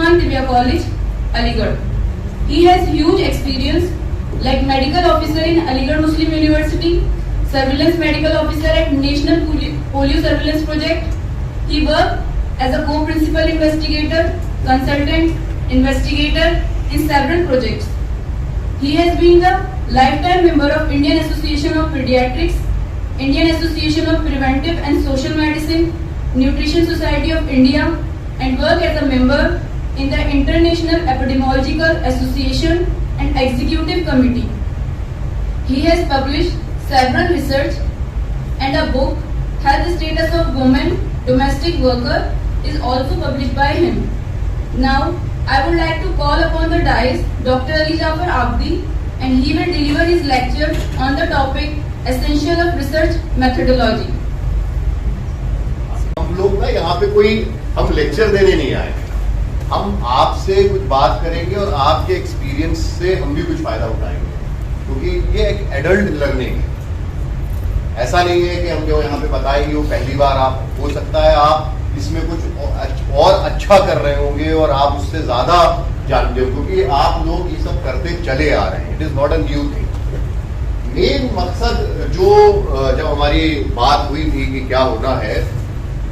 Khan Divya College, Aligarh. He has huge experience like medical officer in Aligarh Muslim University, surveillance medical officer at National Polio Surveillance Project. He worked as a co-principal investigator, consultant, investigator in several projects. He has been a lifetime member of Indian Association of Pediatrics, Indian Association of Preventive and Social Medicine, Nutrition Society of India, and worked as a member in the International Epidemiological Association and Executive Committee. He has published several research and a book, Health Status of Women, Domestic Worker, is also published by him. Now, I would like to call upon the dais Dr. Ali Jafar Abdi, and he will deliver his lecture on the topic Essential of Research Methodology. हम लोग ना यहाँ पे कोई हम lecture देने नहीं आए, हम आपसे कुछ बात करेंगे और आपके एक्सपीरियंस से हम भी कुछ फायदा उठाएंगे, क्योंकि ये एक एडल्ट लर्निंग है। ऐसा नहीं है कि हम जो यहाँ पे बताएंगे वो पहली बार आप, हो सकता है आप इसमें कुछ और अच्छा कर रहे होंगे और आप उससे ज्यादा जानते हो, क्योंकि आप लोग ये सब करते चले आ रहे हैं। It is not a new thing. Main मकसद जो जब हमारी बात हुई थी कि क्या होना है,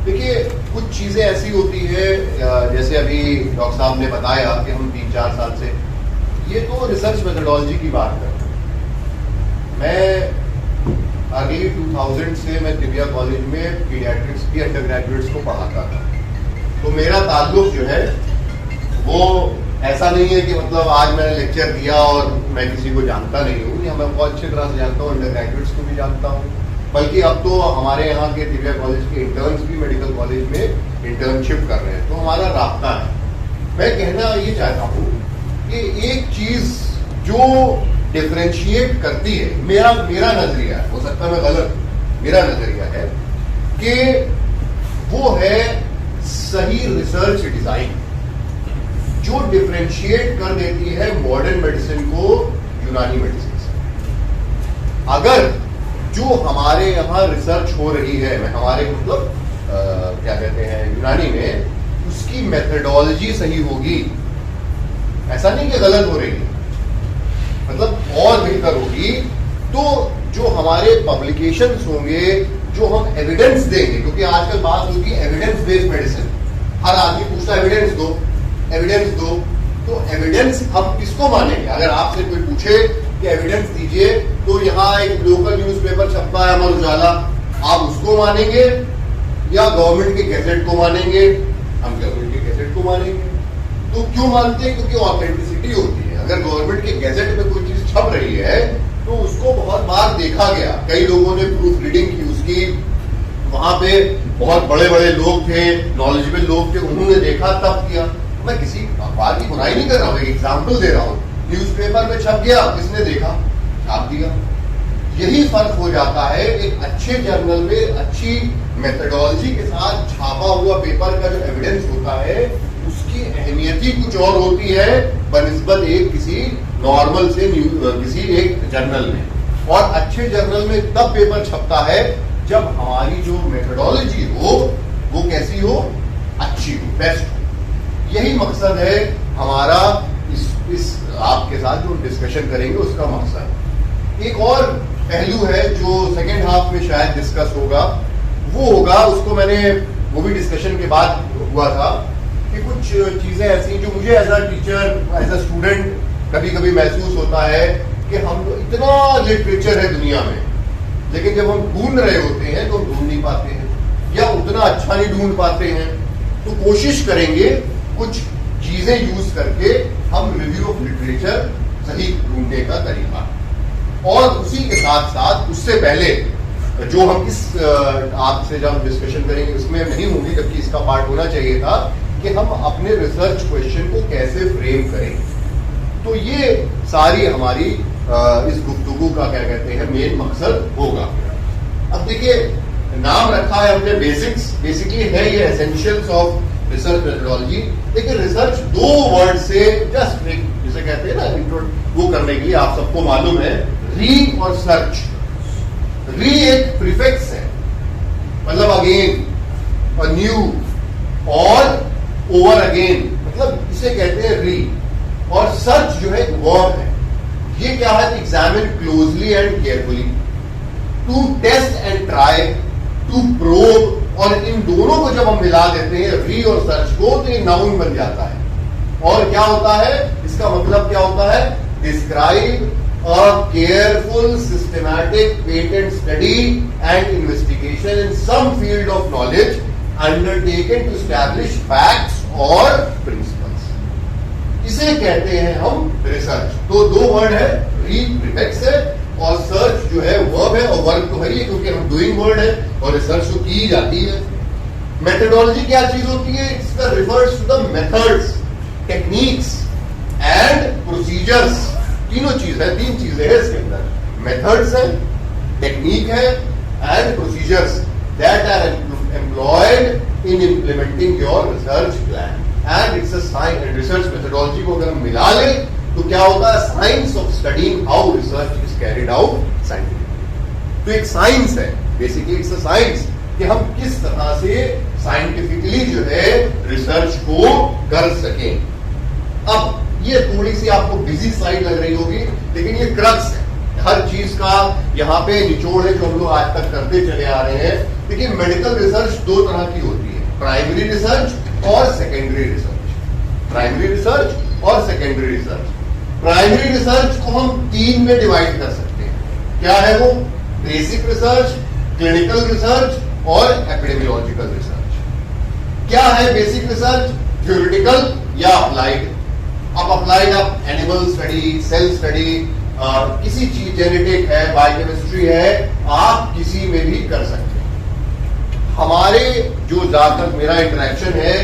देखिए कुछ चीजें ऐसी होती है, जैसे अभी डॉक्टर साहब ने बताया कि हम 3-4 साल से, ये तो रिसर्च मेथोडोलॉजी की बात कर रहे हैं। मैं अर्ली 2000 से मैं दिव्या कॉलेज में पीडियाट्रिक्स की अंडर ग्रेजुएट्स को पढ़ाता था, तो मेरा ताल्लुक जो है वो ऐसा नहीं है कि मतलब आज मैंने लेक्चर दिया और मैं किसी को जानता नहीं हूँ, या मैं बहुत अच्छी तरह से जानता हूँ, अंडर ग्रेजुएट्स को भी जानता हूँ, बल्कि अब तो हमारे यहाँ के दिव्या कॉलेज के इंटर्न्स भी मेडिकल कॉलेज में इंटर्नशिप कर रहे हैं, तो हमारा रास्ता है। मैं कहना ये चाहता हूँ कि एक चीज जो डिफरेंशिएट करती है, मेरा नजरिया है, हो सकता है मैं गलत, मेरा नजरिया है कि वो है सही रिसर्च डिजाइन, जो डिफरेंशिएट कर देती है मॉडर्न मेडिसिन को यूनानी मेडिसिन से। अगर जो हमारे यहाँ रिसर्च हो रही है, हमारे मतलब क्या कहते हैं यूनानी में, उसकी मेथडोलॉजी सही होगी, ऐसा नहीं कि गलत हो रही है, मतलब और बेहतर होगी, तो जो हमारे पब्लिकेशंस होंगे, जो हम एविडेंस देंगे, क्योंकि आजकल बात होगी एविडेंस बेस्ड मेडिसिन, हर आदमी पूछता है एविडेंस दो, एविडेंस दो, तो एविडेंस हम किसको मानेंगे? अगर आपसे कोई पूछे कि एविडेंस दीजिए, तो यहाँ एक लोकल न्यूज़पेपर छपता है अमर उजाला, आप उसको मानेंगे या गवर्नमेंट के गैजेट को मानेंगे? हम गवर्नमेंट के गैजेट को मानेंगे। तो क्यों मानते हैं? क्योंकि ऑथेंटिसिटी होती है। अगर गवर्नमेंट के गैजेट में कोई चीज छप रही है तो उसको बहुत बार देखा गया, कई लोगों ने प्रूफ रीडिंग की उसकी, वहां पे बहुत बड़े बड़े लोग थे, नॉलेजेबल लोग थे, उन्होंने देखा तब किया। मैं किसी अखबार की बुराई नहीं कर रहा हूँ, एक एग्जाम्पल दे रहा हूँ। न्यूज़पेपर में छप गया, किसने देखा? छाप दिया। यही फर्क हो जाता है एक अच्छे जर्नल में अच्छी मेथडोलॉजी के साथ छापा हुआ पेपर का जो एविडेंस होता है, उसकी अहमियत ही कुछ और होती है बनिस्बत एक किसी नॉर्मल से किसी एक जर्नल में। और अच्छे जर्नल में तब पेपर छपता है जब हमारी जो मेथडोलॉजी हो वो कैसी हो? अच्छी हो, बेस्ट हो। यही मकसद है हमारा इस आपके साथ जो डिस्कशन करेंगे उसका मकसद। एक और पहलू है जो सेकेंड हाफ में शायद डिस्कस होगा, वो होगा, उसको मैंने वो भी डिस्कशन के बाद हुआ था कि कुछ चीजें ऐसी जो मुझे as a teacher, as a student कभी कभी महसूस होता है कि हम इतना लिटरेचर है दुनिया में, लेकिन जब हम ढूंढ रहे होते हैं तो ढूंढ नहीं पाते हैं या उतना अच्छा नहीं ढूंढ पाते हैं। तो कोशिश करेंगे कुछ चीजें यूज करके हम रिव्यू ऑफ लिटरेचर सही ढूंढने का तरीका, और उसी के साथ साथ उससे पहले जो हम इस आपसे जब डिस्कशन करेंगे उसमें नहीं होंगे, जबकि इसका पार्ट होना चाहिए था कि हम अपने रिसर्च क्वेश्चन को कैसे फ्रेम करें। तो ये सारी हमारी इस गुफ्तगू का क्या कहते हैं मेन मकसद होगा। अब देखिए, नाम रखा है हमने बेसिक्स, बेसिकली है ये एसेंशियल्स ऑफ रिसर्च मेथोडोलॉजी। देखिए रिसर्च दो वर्ड से जस्ट एक जिसे कहते हैं ना इंट्रो वो करने के लिए, आप सबको मालूम है री और सर्च। री एक प्रीफिक्स है, मतलब अगेन और न्यू और ओवर अगेन, मतलब इसे कहते हैं री, और सर्च जो है वर्ब है। ये क्या है? Examine closely and carefully, to test and try, to probe, और इन दोनों को जब हम मिला देते हैं री और सर्च को, तो ये नाउन बन जाता है। और क्या होता है इसका मतलब? क्या होता है? Describe a careful, systematic patent study and investigation in some field of knowledge undertaken to establish facts or principles. इसे कहते हैं हम रिसर्च। तो दो वर्ड है, री प्रीफिक्स है और सर्च जो है वर्ब है, और वर्ब तो है ही क्योंकि हम डूइंग वर्ड है, और रिसर्च तो की जाती है। मेथोडोलॉजी क्या चीज होती है? इसका refers to the methods, techniques and procedures. तीनों चीज है, तीन चीजें हैं इसके अंदर, मेथड्स है, टेक्निक है and procedures that are employed in implementing your research plan and it's a science. And research methodology को अगर हम मिला लें तो क्या होता है? Science of studying how research is carried out scientifically. तो एक साइंस है, बेसिकली इट्स अ साइंस कि हम किस तरह से साइंटिफिकली जो है रिसर्च को कर सकें। अब ये थोड़ी सी आपको बिजी स्लाइड लग रही होगी, लेकिन ये क्रक्स है हर चीज का, यहाँ पे निचोड़ है जो हम लोग आज तक करते चले आ रहे हैं। देखिए मेडिकल रिसर्च दो तरह की होती है, प्राइमरी रिसर्च और सेकेंडरी रिसर्च। प्राइमरी रिसर्च और सेकेंडरी रिसर्च। प्राइमरी रिसर्च को हम तीन में डिवाइड कर सकते हैं। क्या है वो? बेसिक रिसर्च, क्लिनिकल रिसर्च और एपिडेमियोलॉजिकल रिसर्च। क्या है बेसिक रिसर्च? थ्योरेटिकल या अप्लाइड। अब अप्लाइड आप एनिमल स्टडी, सेल स्टडी, किसी चीज, जेनेटिक है, बायोकेमिस्ट्री है, आप किसी में भी कर सकते हैं। हमारे जो ज्यादातर मेरा इंटरेक्शन है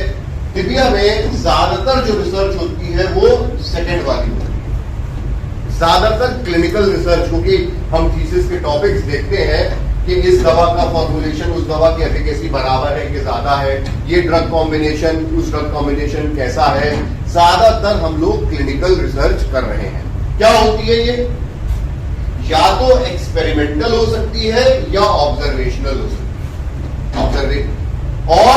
तिबिया में, ज्यादातर जो रिसर्च होती है वो सेकेंड वाली होती है, ज्यादातर क्लिनिकल रिसर्च, क्योंकि हम थीसिस के टॉपिक्स देखते हैं कि इस दवा का फॉर्मुलेशन उस दवा की एफिकेसी बराबर है कि ज्यादा है, ये ड्रग कॉम्बिनेशन उस ड्रग कॉम्बिनेशन कैसा है। ज्यादातर हम लोग क्लिनिकल रिसर्च कर रहे हैं। क्या होती है ये? या तो एक्सपेरिमेंटल हो सकती है या ऑब्जर्वेशनल हो सकती है, और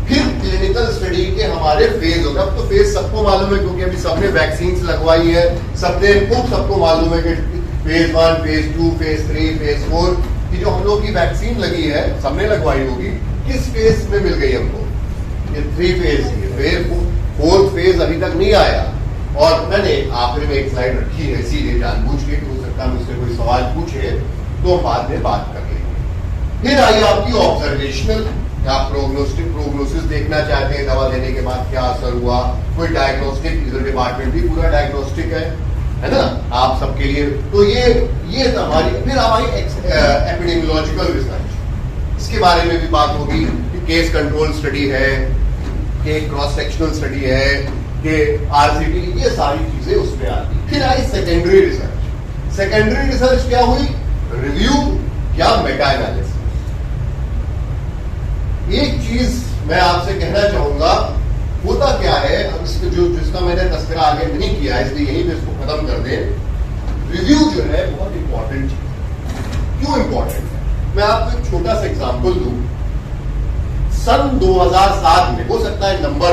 फिर क्लिनिकल स्टडी के हमारे फेज होगा। अब तो फेज सबको मालूम है क्योंकि अभी सबने वैक्सीन लगवाई है, सबको मालूम है कि फेज 1, फेज 2, फेज 3, फेज 4 की जो हम लोग की वैक्सीन लगी है, सबने लगवाई होगी, किस फेज में मिल गई हमको? ये 3 फेज की, फिर 4th फेज अभी तक नहीं आया। और मैंने आखिर में एक स्लाइड रखी है इसीलिए जानबूझ के, हो सकता है मुझसे कोई सवाल पूछे तो बाद में बात कर लेंगे। फिर आई आपकी ऑब्जर्वेशनल, आप प्रोग्नोसिस देखना चाहते हैं, दवा देने के बाद क्या असर हुआ, कोई डायग्नोस्टिक, इधर डिपार्टमेंट भी पूरा डायग्नोस्टिक है ना आप सबके लिए। तो ये हमारी, फिर हमारी एपिडेमियोलॉजिकल रिसर्च, इसके बारे में भी बात होगी कि केस कंट्रोल स्टडी है, कि क्रॉस सेक्शनल स्टडी है, कि आरसीटी, ये सारी चीजें उसमें आती। फिर आई सेकेंडरी रिसर्च। सेकेंडरी रिसर्च क्या हुई? रिव्यू या मेटा एनालिसिस। एक चीज मैं आपसे कहना चाहूंगा, होता क्या है, अब इसको जिसका मैंने तस्करा आगे नहीं किया है इसलिए यहीं पे इसको खत्म कर दें। रिव्यू जो है बहुत इंपॉर्टेंट चीज। क्यों इंपॉर्टेंट है? मैं आपको एक छोटा सा एग्जांपल दूं। सन 2007 में, हो सकता है नंबर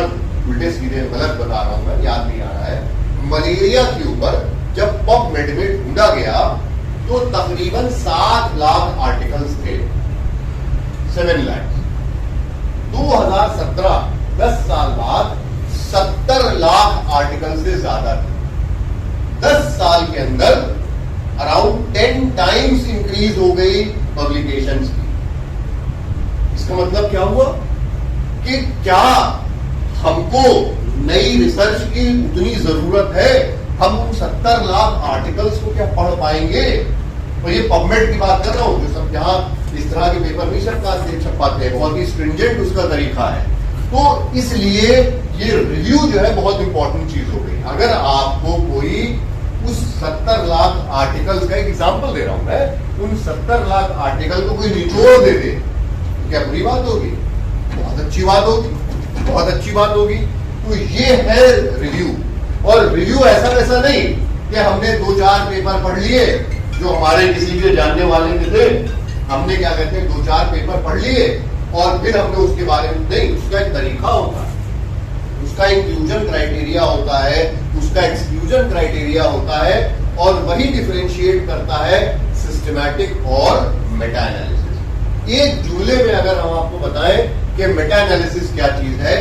उल्टे सीधे गलत बता रहा हूं मैं, याद नहीं आ रहा है, मलेरिया के ऊपर जब पबमेड में ढूंढा गया तो तकरीबन 7 लाख आर्टिकल्स थे, 7 लाख। 2017, 10 साल बाद 70 लाख आर्टिकल से ज्यादा थे। 10 साल के अंदर अराउंड 10 टाइम्स इंक्रीज हो गई पब्लिकेशंस की। इसका मतलब क्या हुआ कि क्या हमको नई रिसर्च की उतनी जरूरत है? हम उन 70 लाख आर्टिकल्स को क्या पढ़ पाएंगे? तो ये पबमेड की बात कर रहा हूं, जो सब जहां इस तरह के पेपर नहीं छपाते हैं, बहुत ही स्ट्रिंजेंट उसका तरीका है। तो इसलिए ये रिव्यू जो है बहुत इंपॉर्टेंट चीज हो गई। अगर आपको कोई उस 70 लाख आर्टिकल्स का एक एग्जांपल दे रहा हूं मैं, उन 70 लाख आर्टिकल को कोई निचोड़ दे दे, क्या बुरी बात होगी? बहुत अच्छी बात होगी, बहुत अच्छी बात होगी। तो ये है रिव्यू। और रिव्यू ऐसा वैसा नहीं कि हमने 2-4 पेपर पढ़ लिए जो हमारे किसी के जानने वाले के थे, हमने क्या कहते हैं 2-4 पेपर पढ़ लिए और फिर हमने उसके बारे में नहीं, उसका एक तरीका होता है, उस उसका इंक्लूजन क्राइटेरिया होता है, उसका एक्सक्लूजन क्राइटेरिया होता है, और वही डिफरेंशिएट करता है सिस्टमैटिक और मेटा एनालिसिस। एक जुमले में अगर हम आपको बताएं कि मेटा एनालिसिस क्या चीज है,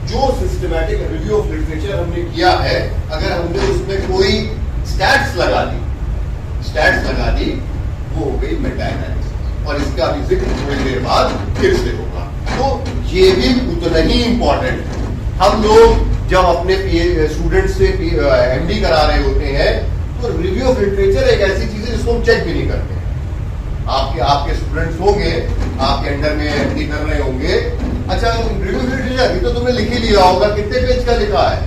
जो सिस्टमैटिक रिव्यू ऑफ लिटरेचर हमने किया है, अगर हमने उसमें कोई स्टैट्स लगा दी, वो हो गई मेटा एनालिसिस, और इसका भी जिक्र थोड़ी देर बाद फिर से होगा। तो ये भी उतना ही इंपॉर्टेंट है। हम लोग जब अपने स्टूडेंट से एमडी करा रहे होते हैं, तो रिव्यू ऑफ लिटरेचर एक ऐसी चीज है जिसको हम चेक भी नहीं करते हैं। आपके स्टूडेंट्स होंगे, आपके अंडर में एमडी कर रहे होंगे, अच्छा रिव्यू ऑफ लिटरेचर तो तुमने लिख ही लिया होगा, कितने पेज का लिखा है?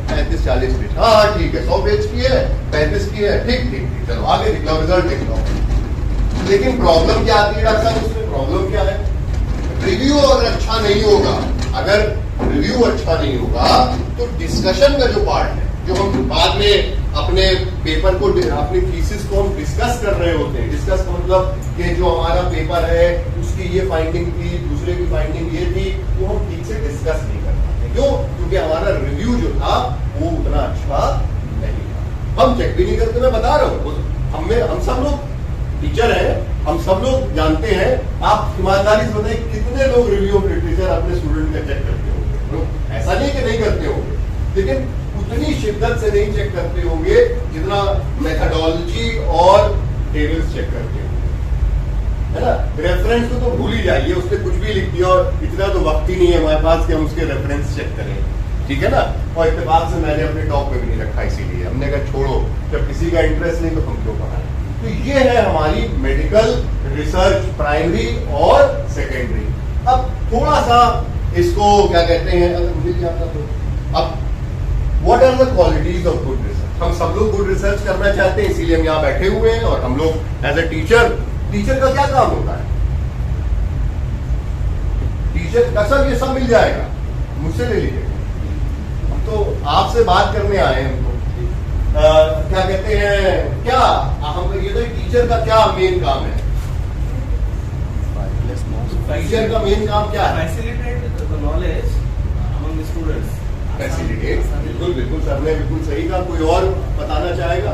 35-40 पेज। हाँ ठीक है, 100 पेज की है, 35 की है, ठीक, चलो आगे दिखाओ, रिजल्ट दिखाओ। लेकिन प्रॉब्लम क्या आती है डॉक्टर साहब? उसमें प्रॉब्लम क्या है? रिव्यू अगर अच्छा नहीं होगा, अगर रिव्यू अच्छा नहीं होगा, तो डिस्कशन का जो पार्ट है, जो हम बाद में अपने पेपर को, अपनी थीसिस को हम डिस्कस कर रहे होते हैं, डिस्कस का मतलब कि जो हमारा पेपर है उसकी ये फाइंडिंग थी, दूसरे की फाइंडिंग ये थी, वो हम ठीक से डिस्कस नहीं कर पाते। क्यों? क्योंकि हमारा रिव्यू जो था वो उतना अच्छा नहीं था। हम चेक भी नहीं करते, मैं बता रहा हूँ। हम सब लोग टीचर हैं, हम सब लोग जानते हैं। आप ईमानदारी से बताइए, कितने लोग रिव्यू ऑफ लिटरेचर अपने स्टूडेंट का चेक करते होंगे? ऐसा नहीं कि नहीं करते होंगे, लेकिन उतनी शिद्दत से नहीं चेक करते होंगे जितना मेथडोलॉजी और टेबल्स चेक करते होंगे, है ना। रेफरेंस को तो भूल ही जाइए, उसने कुछ भी लिख दिया, और इतना तो वक्त ही नहीं है हमारे पास कि हम उसके रेफरेंस चेक करें, ठीक है ना। और इत्तेफाक से मैंने अपने टॉप में भी नहीं रखा, इसीलिए हमने कहा छोड़ो, जब किसी का इंटरेस्ट नहीं तो हम क्यों पढ़ाएं। तो ये है हमारी मेडिकल रिसर्च, प्राइमरी और सेकेंडरी। अब थोड़ा सा इसको क्या कहते हैं, अगर मुझे जाता तो, अब what are the qualities of good research? हम सब लोग गुड रिसर्च करना चाहते हैं, इसीलिए हम यहाँ बैठे हुए हैं। और हम लोग एज ए टीचर का क्या काम होता है? टीचर का सब ये सब मिल जाएगा, मुझसे ले लीजिएगा। हम तो आपसे बात करने आए हैं, हमको क्या कहते हैं, क्या हम ये तो टीचर का क्या मेन काम है? टीचर का मेन काम क्या है? Facilitate the knowledge among the students. Facilitate, बिल्कुल सर ने बिल्कुल सही कहा। कोई और बताना चाहेगा?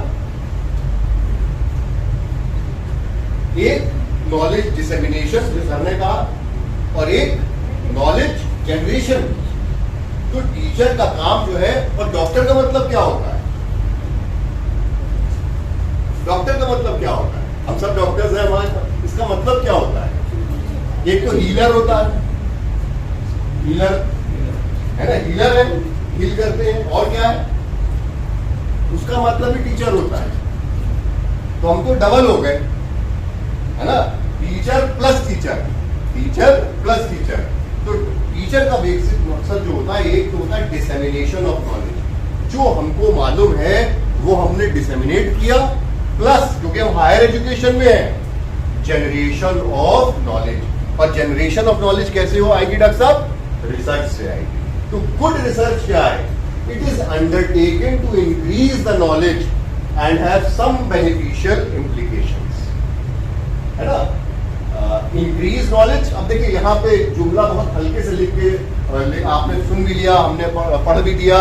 एक नॉलेज डिसेमिनेशन जो सर ने कहा, और एक नॉलेज जनरेशन। तो टीचर का काम जो है, और डॉक्टर का मतलब क्या होता है? डॉक्टर का मतलब क्या होता है? हम सब डॉक्टर्स हैं हमारे पास, इसका मतलब क्या होता है? एक तो हीलर होता है, हीलर है ना, हीलर है, हील करते हैं। और क्या है? उसका मतलब ही टीचर होता है। तो हम तो डबल हो गए, है ना, teacher plus teacher, teacher plus teacher. तो टीचर का बेसिक मकसद जो होता है, एक तो होता है डिसेमिनेशन ऑफ नॉलेज, जो हमको मालूम है वो हमने डिसेमिनेट किया, प्लस क्योंकि हम हायर एजुकेशन में हैं, जनरेशन ऑफ नॉलेज। और जनरेशन ऑफ नॉलेज कैसे हो आएगी डॉक्टर साहब? रिसर्च से आएगी। तो गुड रिसर्च क्या है? It is undertaken to increase the knowledge and have some beneficial implications, है ना। Increase knowledge. अब देखिए यहाँ पे जुमला बहुत हल्के से लिख के आपने सुन भी लिया, हमने पढ़ भी दिया,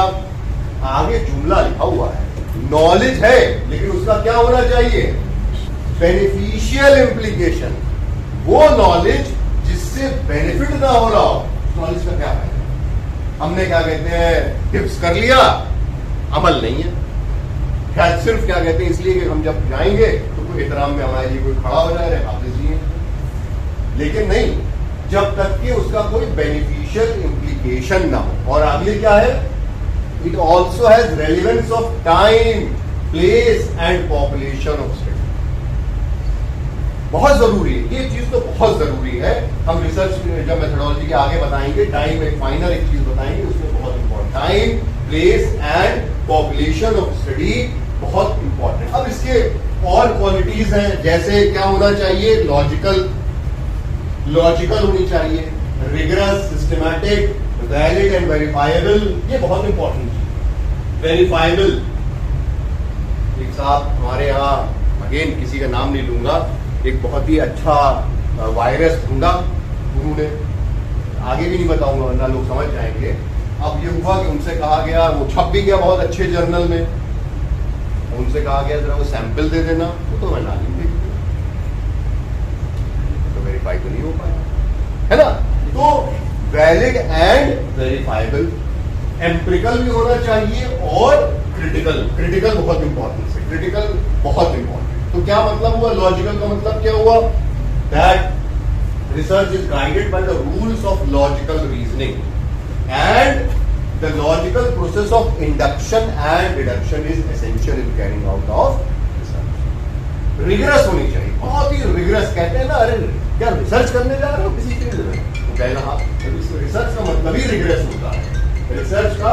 आगे जुमला लिखा हुआ है। नॉलेज है, लेकिन उसका क्या होना चाहिए? Beneficial implication. वो नॉलेज जिससे बेनिफिट ना हो रहा हो, नॉलेज का क्या फायदा? हमने क्या कहते हैं, टिप्स कर लिया, अमल नहीं है। क्या सिर्फ क्या कहते हैं, इसलिए कि हम जब जाएंगे तो कोई एहतराम में हमारे लिए कोई खड़ा हो जाए, हाफिज जी हैं, लेकिन नहीं, जब तक कि उसका कोई बेनिफिशियल इम्प्लीकेशन ना हो। और आगे क्या है? It also has relevance of time, place and population of study. बहुत जरूरी है ये चीज, तो बहुत जरूरी है। हम रिसर्च जब मेथोडोलॉजी के आगे बताएंगे, टाइम एक फाइनल एक चीज बताएंगे, उसमें बहुत important, time, place and population of study बहुत इंपॉर्टेंट। अब इसके और क्वालिटीज हैं, जैसे क्या होना चाहिए? लॉजिकल होनी चाहिए, rigorous, systematic, valid and verifiable. ये बहुत इंपॉर्टेंट है। वेरीफाइबल, एक साहब हमारे यहाँ, अगेन किसी का नाम नहीं लूंगा, एक बहुत ही अच्छा वायरस ढूंढा उन्होंने, आगे भी नहीं बताऊंगा वरना लोग समझ जाएंगे। अब ये हुआ कि उनसे कहा गया, वो छप भी गया बहुत अच्छे जर्नल में, उनसे कहा गया जरा वो सैंपल दे देना, वो तो मैं नाली में देख दिया, तो वेरीफाई तो नहीं हो पाया, है ना। तो वैलिड एंड वेरीफाइबल, एम्पिरिकल भी होना चाहिए और क्रिटिकल बहुत इंपॉर्टेंट है, क्रिटिकल बहुत इंपॉर्टेंट। तो क्या मतलब हुआ, लॉजिकल का मतलब क्या हुआ, that research is guided by the rules of logical reasoning and the logical process of induction and deduction is essential in carrying out of research. Rigorous होनी चाहिए, बहुत ही रिगरस। कहते हैं ना, अरे क्या रिसर्च करने जा रहे हो किसी चीज में, तो कहना हाँ, रिसर्च का मतलब ही रिगरस होता है। रिसर्च का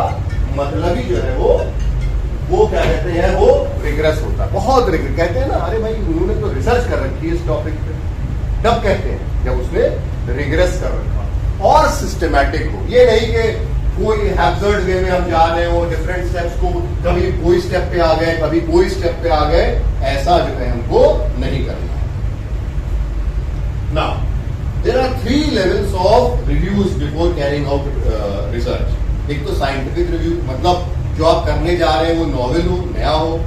मतलब ही जो है वो क्या कहते हैं, वो रिगरस होता है, बहुत रिगरस। कहते हैं ना, अरे भाई उन्होंने तो रिसर्च कर रखी है इस टॉपिक पे, तब कहते हैं जब उसने रिगरस कर रखा और सिस्टमैटिक हो। ये नहीं कि कोई हैब्सर्ड वे में हम जा रहे हो, डिफरेंट स्टेप्स को, कभी कोई स्टेप पे आ गए, कभी कोई स्टेप पे आ गए, ऐसा जो है हमको नहीं करना है। Now there are 3 levels of reviews before carrying out research. एक तो साइंटिफिक रिव्यू, मतलब जो आप करने जा रहे हैं वो नॉवेल हो, नया हो,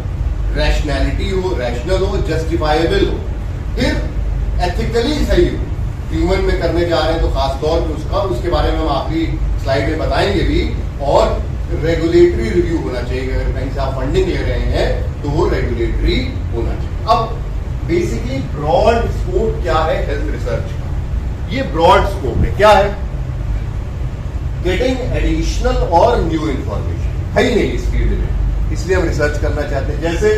रैशनैलिटी हो, रैशनल हो, जस्टिफाइबल हो। फिर एथिकली सही हो, ह्यूमन में करने जा रहे हैं तो खास तौर पे उसका, उसके बारे में हम आखिरी स्लाइड में बताएंगे भी। और रेगुलेटरी रिव्यू होना चाहिए, अगर कहीं से आप फंडिंग ले रहे हैं तो वो रेगुलेटरी होना चाहिए। अब बेसिकली ब्रॉड स्कोप क्या है हेल्थ रिसर्च का, ये ब्रॉड स्कोप है, क्या है, गेटिंग एडिशनल और न्यू इंफॉर्मेशन है ही नहीं इस फील्ड में, इसलिए हम रिसर्च करना चाहते हैं। जैसे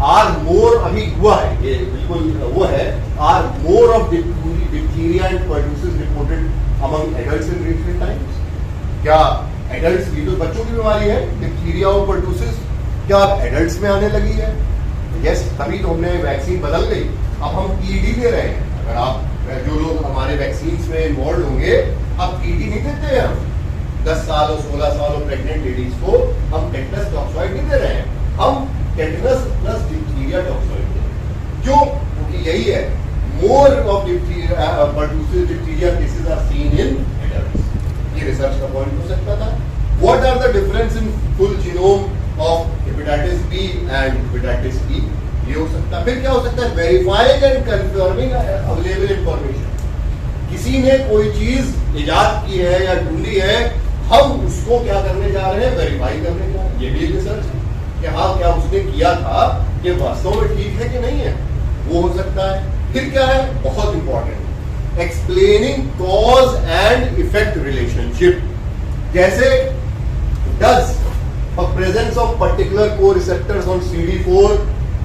आर मोर, अभी हुआ है ये बिल्कुल वो है, are more of diphtheria and pertussis reported among adults in recent times. क्या एडल्ट्स की, जो बच्चों की बीमारी है डिप्थीरिया और पर्टूसिस, क्या अब एडल्ट्स में आने लगी है? यस, तभी तो हमने वैक्सीन बदल गई, अब हम पीडी दे रहे हैं। अगर आप, जो लोग हमारे वैक्सीन में इन्वॉल्व होंगे, अब पीडी नहीं देते हैं हम 10 साल और 16 साल और प्रेग्नेंट लेडीज को हम टेटनस टॉक्सॉइड नहीं दे रहे हैं, हम टेटनस प्लस डिप्थीरिया टॉक्सॉइड दे रहे हैं। क्यों? क्योंकि यही है, more of pertussis diphtheria cases are seen in adults. ये रिसर्च का पॉइंट हो सकता था। What are the difference in full genome of hepatitis B and hepatitis E, ये हो सकता है। फिर क्या हो सकता है, verifying and confirming available information. किसी ने कोई चीज इजाद की है या ढूंढी है, हम उसको क्या करने जा रहे हैं, वेरीफाई करने जा रहे हैं। ये भी रिसर्च है कि हाँ, क्या उसने किया था ये वास्तव में ठीक है कि नहीं है, वो हो सकता है। फिर क्या है, बहुत important, explaining cause and effect relationship. जैसे does presence of particular co-receptors on CD4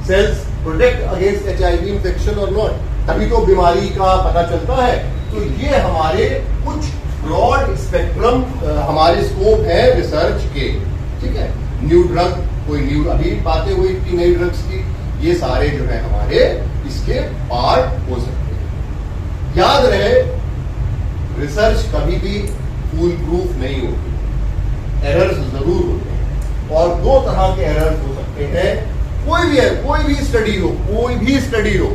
cells protect against HIV infection और नॉट, तभी तो बीमारी का पता चलता है। तो ये हमारे कुछ ब्रॉड स्पेक्ट्रम हमारे स्कोप है रिसर्च के, ठीक है। न्यू ड्रग, कोई न्यू अभी बातें हुई थी नई ड्रग्स की, ये सारे जो है हमारे इसके पार्ट हो सकते हैं। याद रहे, रिसर्च कभी भी फूल प्रूफ नहीं होती, एरर्स जरूर होते हैं, और 2 तरह के एरर्स हो सकते हैं। कोई भी स्टडी हो,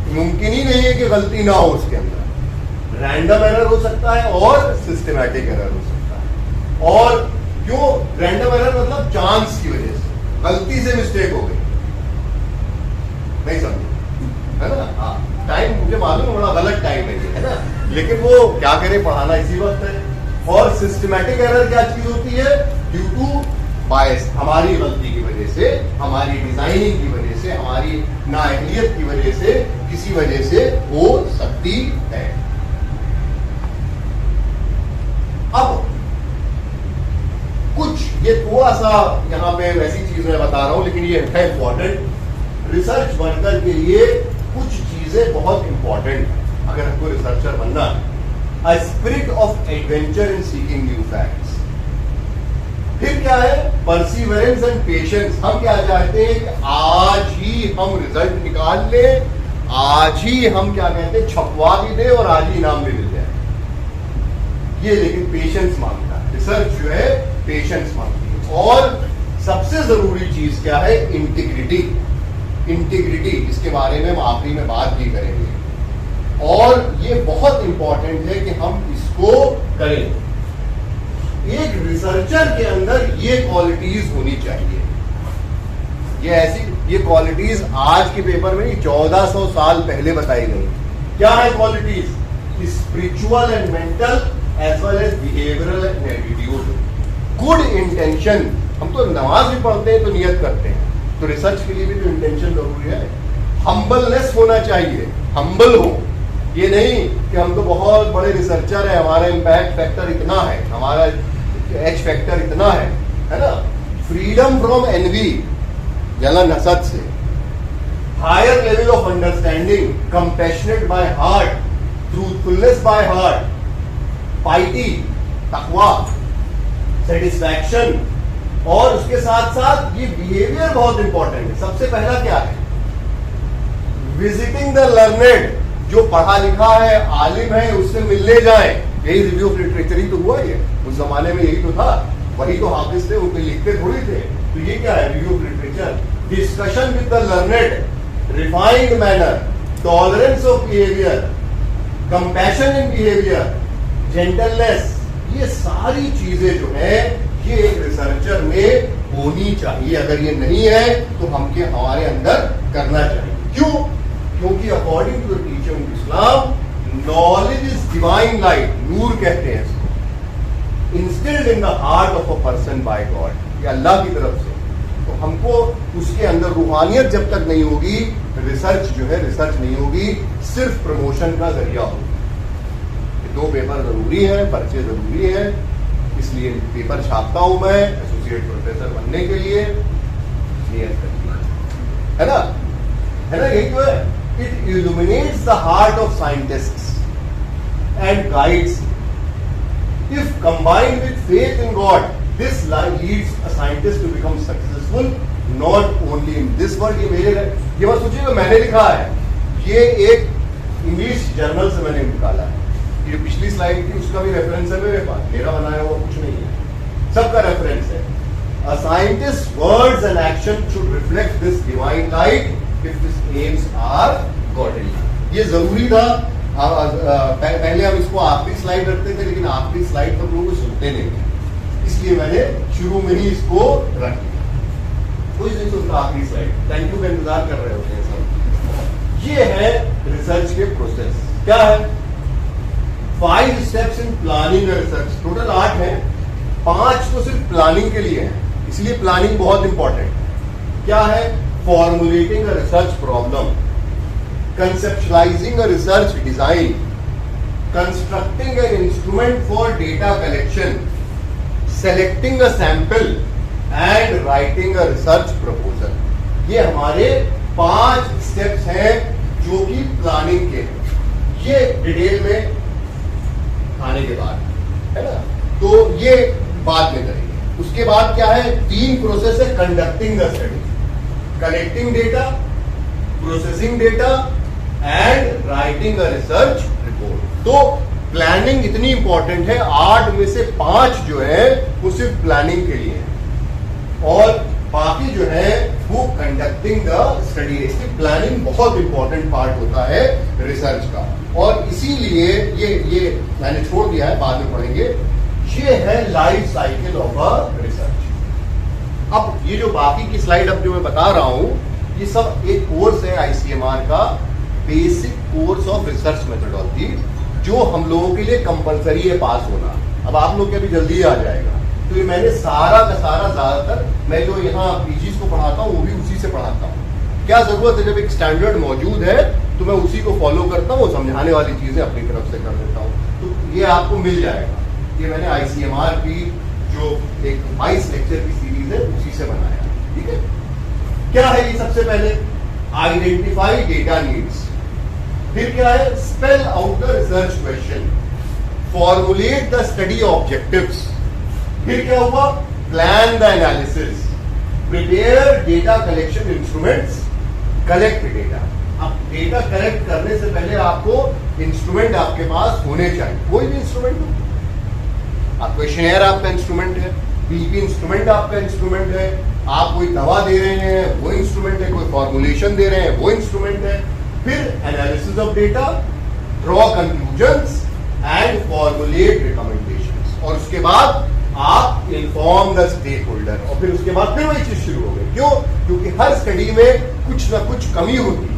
मुमकिन ही नहीं है कि गलती ना हो उसके अंदर। रैंडम एरर हो सकता है और सिस्टमैटिक एरर हो सकता है। और क्यों रैंडम एरर, मतलब चांस की वजह से, गलती से मिस्टेक हो गई, नहीं समझे, है ना। हाँ, टाइम मुझे मालूम है बड़ा गलत टाइम है ना, लेकिन वो क्या करे, पढ़ाना इसी वक्त है। और सिस्टमैटिक एरर क्या चीज होती है, ड्यू टू बायस, हमारी गलती की वजह से, हमारी डिजाइनिंग की वजह से, हमारी नाअहलियत की वजह से, किसी वजह से हो सकती है। अब कुछ ये थोड़ा सा यहाँ पे वैसी चीज मैं बता रहा हूं, लेकिन ये है इंपॉर्टेंट। रिसर्च वर्कर के लिए कुछ चीजें बहुत इंपॉर्टेंट है अगर हमको रिसर्चर बनना है। A spirit of adventure in seeking new facts. फिर क्या है, परसिवरेंस एंड पेशेंस। हम क्या चाहते हैं कि आज ही हम रिजल्ट निकाल ले, आज ही हम क्या कहते हैं छपवा भी दे और आज ही इनाम भी मिल जाए। ये लेकिन पेशेंस मांगता है, रिसर्च जो है पेशेंस मांगती है। और सबसे जरूरी चीज क्या है, इंटीग्रिटी। इंटीग्रिटी, इसके बारे में हम आखिरी में बात भी करेंगे, और ये बहुत इंपॉर्टेंट है कि हम इसको करें। एक रिसर्चर के अंदर ये क्वालिटीज होनी चाहिए। ये क्वालिटीज आज के पेपर में नहीं 1400 साल पहले बताई गई। क्या है qualities? Spiritual and mental as well as behavioural and attitude. Good intention, हम तो नमाज भी पढ़ते हैं तो नियत करते हैं, तो रिसर्च के लिए भी तो इंटेंशन जरूरी है। हम्बलनेस होना चाहिए, हम्बल हो, ये नहीं कि हम तो बहुत बड़े रिसर्चर हैं, हमारा इम्पैक्ट फैक्टर इतना है, हमारा एच फैक्टर इतना है ना। फ्रीडम फ्रॉम एनवी, जलन हसद से, higher level of understanding, compassionate by heart, truthfulness by heart, piety, तकवा, सेटिस्फैक्शन, और उसके साथ साथ ये बिहेवियर बहुत इंपॉर्टेंट है। सबसे पहला क्या है? विजिटिंग द लर्नेड, जो पढ़ा लिखा है, आलिम है, उससे मिलने जाए। यही रिव्यू ऑफ लिटरेचर ही तो हुआ, ये उस जमाने में यही तो था, वही तो हाफिज थे, उनके लिखते थोड़ी थे। तो ये क्या है? Review of literature, discussion with the learned, refined manner, tolerance of behaviour, compassion in behaviour, gentleness, ये सारी चीजें जो है ये एक रिसर्चर में होनी चाहिए। अगर ये नहीं है तो हमारे अंदर करना चाहिए। क्यों? क्योंकि according to the teaching of Islam, knowledge is divine light, नूर कहते हैं इसको, instilled in the heart of a person by God, ये अल्लाह की तरफ से। तो हमको उसके अंदर रूहानियत जब तक नहीं होगी, रिसर्च जो है रिसर्च नहीं होगी, सिर्फ प्रमोशन का जरिया होगा। 2 पेपर जरूरी है, पर्चे जरूरी है, इसलिए पेपर छापता हूं मैं एसोसिएट प्रोफेसर बनने के लिए, नियत करती है ना, यही तो है। It illuminates the heart of scientists and guides. If combined with faith in God, this leads a scientist to become successful not only in this world. ये मत सोचिएगा मैंने लिखा है, ये एक इंग्लिश जर्नल से मैंने निकाला है। ये पिछली स्लाइड थी, उसका भी रेफरेंस है मेरे पास, मेरा बनाया हुआ कुछ नहीं है, सबका रेफरेंस है। A scientist's words and action should reflect this divine light if his aims are godly. ये जरूरी था। पहले हम इसको आखिरी स्लाइड रखते थे, लेकिन आखिरी स्लाइड तो लोग सुनते नहीं थे, इसलिए मैंने शुरू में ही इसको रख दिया। कोई नहीं सुनता आखिरी स्लाइड, थैंक यू का इंतजार कर रहे होते हैं सब। ये है रिसर्च के प्रोसेस। क्या है? 5 steps in planning research. Total 8 है, 5 तो सिर्फ प्लानिंग के लिए है, इसलिए प्लानिंग बहुत इंपॉर्टेंट। क्या है? Formulating a research problem, conceptualising a research design, constructing an instrument for data collection, selecting a sample and writing a research proposal. ये हमारे 5 स्टेप्स हैं जो कि प्लानिंग के हैं। ये डिटेल में आने के बाद है ना, तो ये बाद में करेंगे। उसके बाद क्या है? 3 प्रोसेस है conducting the study, collecting data, processing data and writing a research report. तो प्लानिंग इतनी इंपॉर्टेंट है, 8 में से 5 जो है वो सिर्फ प्लानिंग के लिए है, और बाकी जो है वो कंडक्टिंग द स्टडी। इसकी प्लानिंग बहुत इंपॉर्टेंट पार्ट होता है रिसर्च का, और इसीलिए ये मैंने छोड़ दिया है, बाद में पढ़ेंगे। ये है life cycle of a research. अब ये जो बाकी की स्लाइड अब जो मैं बता रहा हूं, ये सब एक कोर्स है ICMR का, basic course of research methodology, जो हम लोगों के लिए कंपलसरी है पास होना। अब आप लोग के अभी जल्दी आ जाएगा, तो ये मैंने सारा का सारा, ज्यादातर मैं जो यहाँ पीजीज को पढ़ाता हूँ वो भी उसी से पढ़ाता हूँ। क्या जरूरत है, जब एक स्टैंडर्ड मौजूद है तो मैं उसी को फॉलो करता हूँ, समझाने वाली चीजें अपनी तरफ से कर देता हूँ, तो ये आपको मिल जाएगा। ये मैंने ICMR की जो एक 22 लेक्चर की सीरीज है उसी से बनाया, ठीक है। क्या है ये? सबसे पहले आइडेंटिफाई डेटा नीड्स, फिर क्या है? Spell out the research question, formulate the study objectives, फिर क्या हुआ? Plan the analysis, prepare data collection instruments, collect data. अब डेटा कलेक्ट करने से पहले आपको इंस्ट्रूमेंट आपके पास होने चाहिए, कोई भी इंस्ट्रूमेंट हो। आप क्वेश्चनेयर आपका इंस्ट्रूमेंट है, पीपी इंस्ट्रूमेंट आपका इंस्ट्रूमेंट है, आप कोई दवा दे रहे हैं वो इंस्ट्रूमेंट है, कोई फॉर्मुलेशन दे रहे हैं वो इंस्ट्रूमेंट है। फिर analysis of data, draw conclusions and formulate recommendations, और उसके बाद आप इन्फॉर्म द स्टेक होल्डर, और फिर उसके बाद फिर वही चीज शुरू हो गई। क्यों? क्योंकि हर स्टडी में कुछ ना कुछ कमी होती है।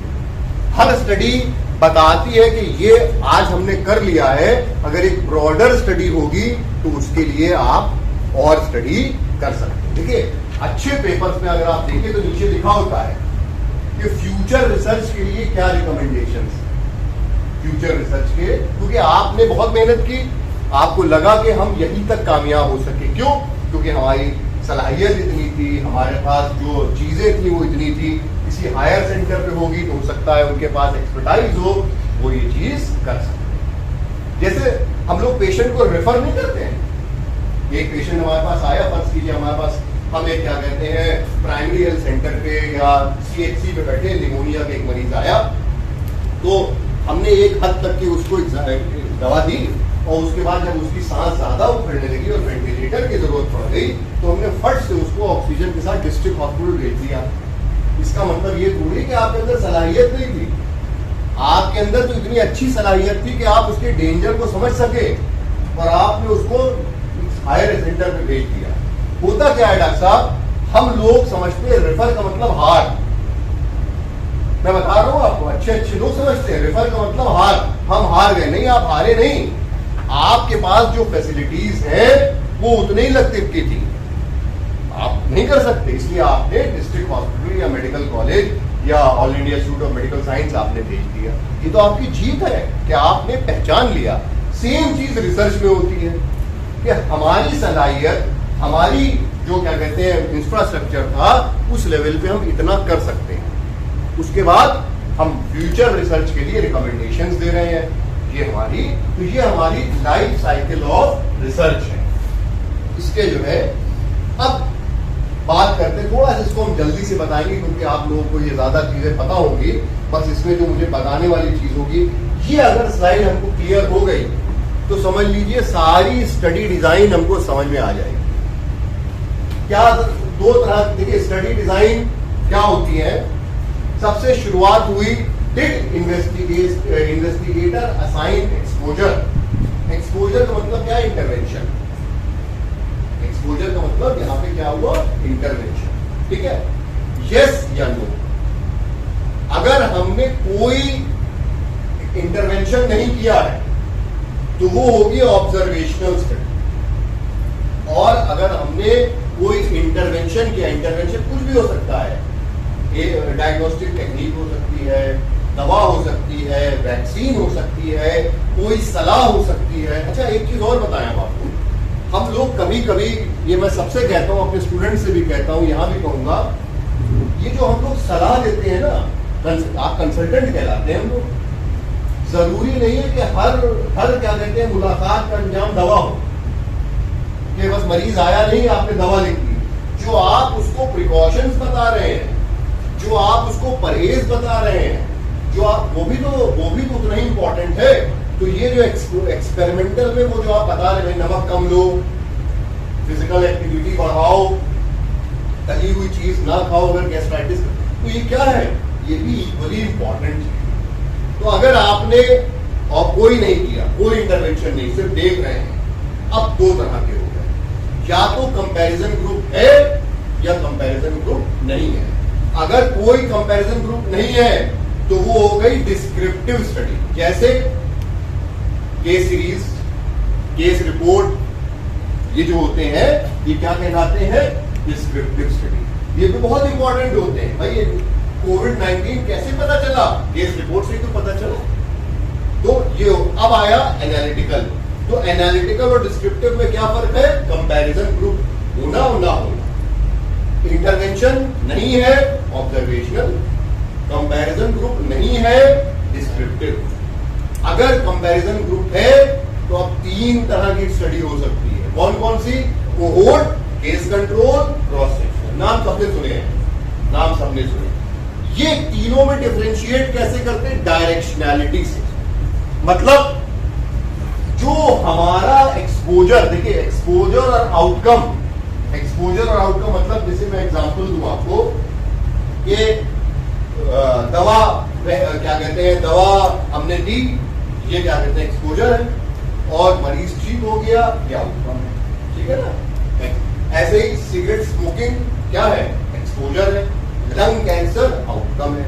हर स्टडी बताती है कि ये आज हमने कर लिया है, अगर एक ब्रॉडर स्टडी होगी तो उसके लिए आप और स्टडी कर सकते हैं। देखिए अच्छे पेपर्स में अगर आप देखें तो नीचे लिखा होता है कि फ्यूचर रिसर्च के लिए क्या रिकमेंडेशंस, फ्यूचर रिसर्च के, क्योंकि आपने बहुत मेहनत की, आपको लगा कि हम यहीं तक कामयाब हो सके। क्यों? क्योंकि हमारी सलाहियत इतनी थी, हमारे पास जो चीजें थी वो इतनी थी। किसी हायर सेंटर पे होगी तो हो सकता है उनके पास एक्सपर्टाइज हो, वो ये चीज कर सकते। जैसे हम लोग पेशेंट को रेफर नहीं करते हैं। एक पेशेंट हमारे पास आया, फर्ज कीजिए हमारे पास, हम एक क्या कहते हैं प्राइमरी हेल्थ सेंटर पे या CHC पे बैठे, निमोनिया का एक मरीज आया, तो हमने एक हद तक की उसको दवा दी, और उसके बाद जब उसकी सांस ज्यादा उखड़ने लगी और वेंटिलेटर की जरूरत पड़ गई तो हमने फट से उसको ऑक्सीजन के साथ डिस्ट्रिक्ट हॉस्पिटल भेज दिया। इसका मतलब ये थोड़ी कि आपके अंदर सलाहियत नहीं थी, आपके अंदर तो इतनी अच्छी सलाहियत थी कि आप उसके डेंजर को समझ सके और आपने उसको हायर सेंटर पे भेज दिया। होता क्या है डॉक्टर साहब, हम लोग समझते हैं रेफर का मतलब हार। मैं बता रहा हूं आपको, अच्छे लोग समझते हैं रेफर का मतलब हार, हम हार गए। नहीं, आप हारे नहीं, आपके पास जो फैसिलिटीज है वो उतने ही लगते की थी, आप नहीं कर सकते, इसलिए आपने डिस्ट्रिक्ट हॉस्पिटल या मेडिकल कॉलेज या all India institute of medical science आपने भेज दिया। ये तो आपकी जीत है कि आपने पहचान लिया। सेम चीज रिसर्च में होती है कि हमारी सलाहियत, हमारी जो क्या कहते हैं इंफ्रास्ट्रक्चर था, उस लेवल पे हम इतना कर सकते हैं। उसके बाद हम फ्यूचर रिसर्च के लिए रिकमेंडेशंस दे रहे हैं। ये हमारी लाइफ साइकिल ऑफ रिसर्च है। इसके जो है अब बात करते हैं, थोड़ा सा इसको हम जल्दी से बताएंगे क्योंकि आप लोगों को ये ज्यादा चीजें पता होंगी, बस इसमें जो मुझे बताने वाली चीज होगी, ये अगर स्लाइड हमको क्लियर हो गई तो समझ लीजिए सारी स्टडी डिजाइन हमको समझ में आ जाएगी। क्या दो तरह, देखिए स्टडी डिजाइन क्या होती है। सबसे शुरुआत हुई, did investigator assign exposure. Exposure का मतलब क्या है? इंटरवेंशन। एक्सपोजर का मतलब यहां पे क्या हुआ? इंटरवेंशन। ठीक है, यस या नो। अगर हमने कोई इंटरवेंशन नहीं किया है तो वो होगी ऑब्जर्वेशनल स्टडी, और अगर हमने कोई इंटरवेंशन किया, इंटरवेंशन कुछ भी हो सकता है, डायग्नोस्टिक टेक्निक हो सकती है, दवा हो सकती है, वैक्सीन हो सकती है, कोई सलाह हो सकती है। अच्छा एक चीज और बताएं आपको, हम लोग कभी कभी, ये मैं सबसे कहता हूं, अपने स्टूडेंट से भी कहता हूं, यहां भी कहूंगा, ये जो हम लोग सलाह देते हैं ना, आप कंसल्टेंट कहलाते हैं हम लोग। जरूरी नहीं है कि हर क्या कहते हैं मुलाकात का अंजाम दवा हो, कि बस मरीज आया नहीं आपने दवा लिख दी। जो आप उसको प्रिकॉशंस बता रहे हैं, जो आप उसको परहेज बता रहे हैं, जो आप वो भी तो उतना ही इंपॉर्टेंट है। तो ये जो एक्सपेरिमेंटल में वो जो आप बता रहे हैं, नमक कम लो, फिजिकल एक्टिविटी बढ़ाओ, तली हुई चीज ना खाओ अगर गैस्ट्राइटिस, तो ये क्या है? ये भी इक्वली इंपॉर्टेंट है। तो अगर आपने और कोई नहीं किया, कोई इंटरवेंशन नहीं, सिर्फ देख रहे हैं, अब दो तरह के हो गए, या तो कंपैरिजन ग्रुप है या कंपैरिजन ग्रुप नहीं है। अगर कोई कंपैरिजन ग्रुप नहीं है तो वो हो गई डिस्क्रिप्टिव स्टडी। जैसे केस सीरीज, केस रिपोर्ट, ये जो होते हैं ये क्या कहलाते हैं? Descriptive study. ये भी बहुत इंपॉर्टेंट होते हैं भाई। कोविड-19 कैसे पता चला? केस रिपोर्ट से तो पता चला। तो ये अब आया एनालिटिकल। तो एनालिटिकल और डिस्क्रिप्टिव में क्या फर्क है? कंपैरिजन ग्रुप होना और ना होना। इंटरवेंशन नहीं है, ऑब्जर्वेशनल। कंपैरिजन ग्रुप नहीं है, डिस्क्रिप्टिव। अगर कंपैरिजन ग्रुप है तो अब तीन तरह की स्टडी हो सकती है। कौन कौन सी? Cohort, case control, cross section. नाम सबने सुने हैं, नाम सबने सुने। ये तीनों में डिफरेंशिएट कैसे करते हैं? डायरेक्शनैलिटी से। मतलब जो हमारा एक्सपोजर, देखिए एक्सपोजर और आउटकम, एक्सपोजर और आउटकम मतलब, जैसे मैं एग्जांपल दूं आपको, ये दवा क्या कहते हैं, दवा हमने दी, ये क्या कहते हैं एक्सपोजर है, और मरीज ठीक हो गया, ये आउटकम है। ठीक है ना? ऐसे ही सिगरेट स्मोकिंग क्या है, एक्सपोजर है, लंग कैंसर आउटकम है।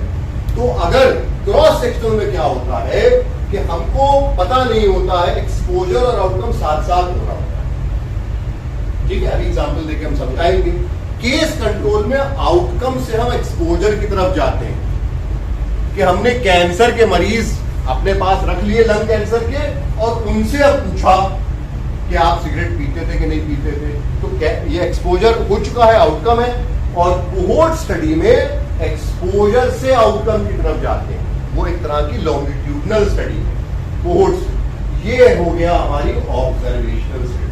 तो अगर क्रॉस सेक्शनल में क्या होता है कि हमको पता नहीं होता है, एक्सपोजर और आउटकम साथ साथ हो रहा होता है। ठीक है, अभी एग्जांपल देके हम समझाएंगे। केस कंट्रोल में आउटकम से हम एक्सपोजर की तरफ जाते हैं कि हमने कैंसर के मरीज अपने पास रख लिए, लंग कैंसर के, और उनसे अब पूछा कि आप सिगरेट पीते थे कि नहीं पीते थे। तो ये एक्सपोजर हो चुका है, आउटकम है। और कोहोर्ट स्टडी में एक्सपोजर से आउटकम की तरफ जाते हैं, वो एक तरह की लॉन्गिट्यूडनल स्टडी है, कोहोर्ट। ये हो गया हमारी ऑब्जर्वेशनल स्टडी।